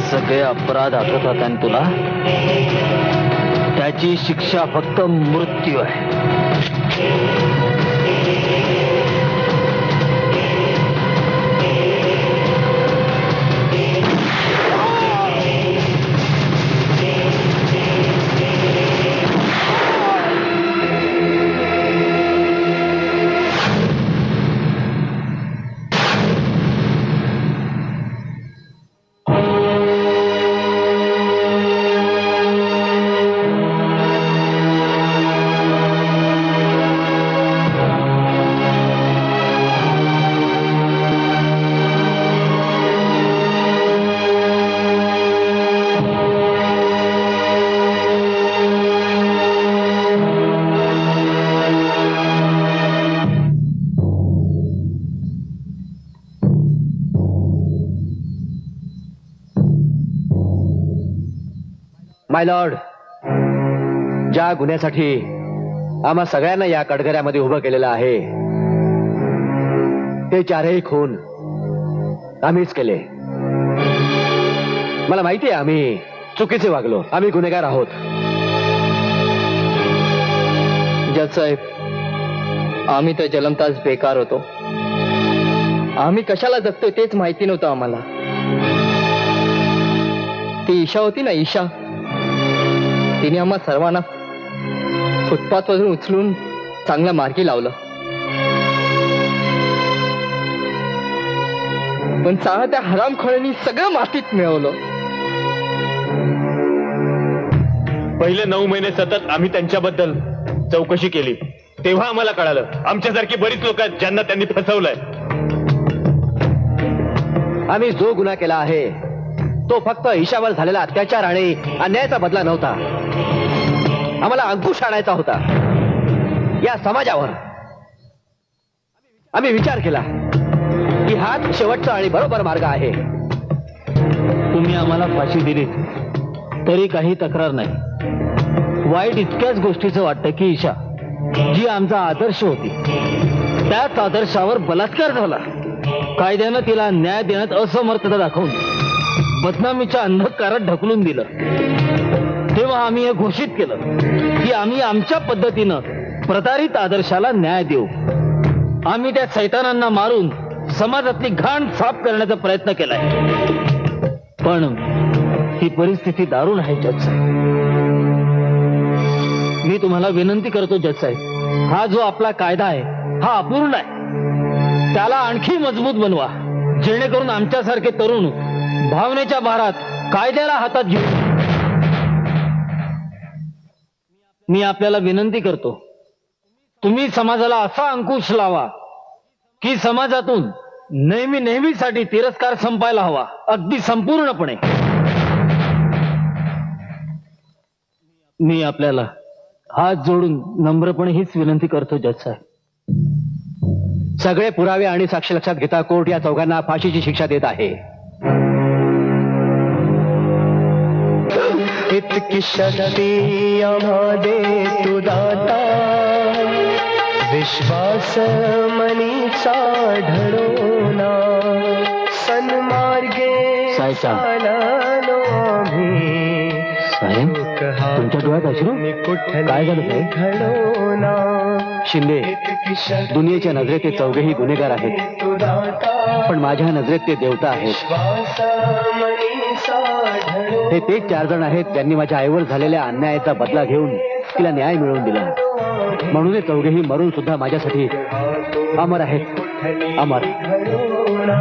सगळे अपराध आठवतात आणि तुला त्याची शिक्षा फक्त मृत्यू आहे. माय लॉर्ड, ज्या गुन्ह्यासाठी आम्हा सगळ्यांना या कटघऱ्यामध्ये उभं केलेलं आहे ते चारही खून आम्हीच केले. मला माहिती आहे आम्ही चुकीचे वागलो, आम्ही गुन्हेगार आहोत. जज साहेब, आम्ही तर जन्मताच बेकार होतो. आम्ही कशाला जगतोय तेच माहिती नव्हतं आम्हाला. ती ईशा होती ना, ईशा, तिने आम्हा सर्वांना फुटपाथ वरून उचलून चांगल्या मार्गी लावलं. पण सांगा त्या हरामखोरांनी सगळं मातीत मिळवलं. पहिले 9 महिने सतत आम्ही त्यांच्याबद्दल चौकशी केली, तेव्हा आम्हाला कळालं आमच्यासारखी बरीच लोक आहेत ज्यांना त्यांनी फसवलंय. आम्ही जो गुन्हा केला आहे तो फक्त ईशावर झालेला अत्याचार आणि अन्यायाचा बदला नव्हता. आम्हाला अंकुश आणायचा होता या समाजावर. आम्ही विचार केला की हाच शेवटचा आणि बरोबर मार्ग आहे. तुम्ही आम्हाला फाशी दिलीत तरी काही तक्रार नाही. वाईट इतक्याच गोष्टीचं वाटतं की ईशा, जी आमचा आदर्श होती, त्याच आदर्शावर बलात्कार झाला. कायद्यानं तिला न्याय देण्यात असमर्थता दाखवून बदनामीच्या अंधकारात ढकलून दिलं. तेव्हा आम्ही हे घोषित केलं की आम्ही आमच्या पद्धतीनं प्रतारित आदर्शाला न्याय देऊ. आम्ही त्या सैतानांना मारून समाजातली घाण साफ करण्याचा प्रयत्न केलाय. पण ही परिस्थिती दारुण आहे जज साहेब. मी तुम्हाला विनंती करतो जज साहेब, हा जो आपला कायदा आहे हा अपूर्ण आहे. त्याला आणखी मजबूत बनवा, जेणेकरून आमच्यासारखे तरुण भावनेच्या भारात कायद्याला हातात घेऊ. मी आपल्याला विनंती करतो, तुम्ही समाजाला असा अंकुश लावा की समाजातून नेहमीसाठी तिरस्कार संपायला हवा, अगदी संपूर्णपणे. मी आपल्याला हात जोडून नम्रपणे हीच विनंती करतो जज साहेब. सगळे पुरावे आणि साक्ष लक्षात घेता कोर्ट या चौघांना फाशीची शिक्षा देत आहे. इतकी शक्ती आम्हा दे तू दाता, विश्वास मनीचा ढळोना, सन्मार्गे साहेब, चाललो आम्ही. साहेब, तुमच्या डोळ्यात अश्रू? काय झालं साहेब? घडोना शिंदे, दुनियेच्या नजरेत ते चौघेही गुन्हेगार आहेत, तू दाता, पण माझ्या नजरेत ते देवता आहेत. विश्वास मनीचा ढळोना. हे तेच 4 जण आहेत ज्यांनी माझ्या आईवर झालेल्या अन्यायाचा बदला घेऊन तिला न्याय मिळवून दिला. म्हणून हे चौघेही मरून सुद्धा माझ्यासाठी अमर आहेत, अमर. घडोना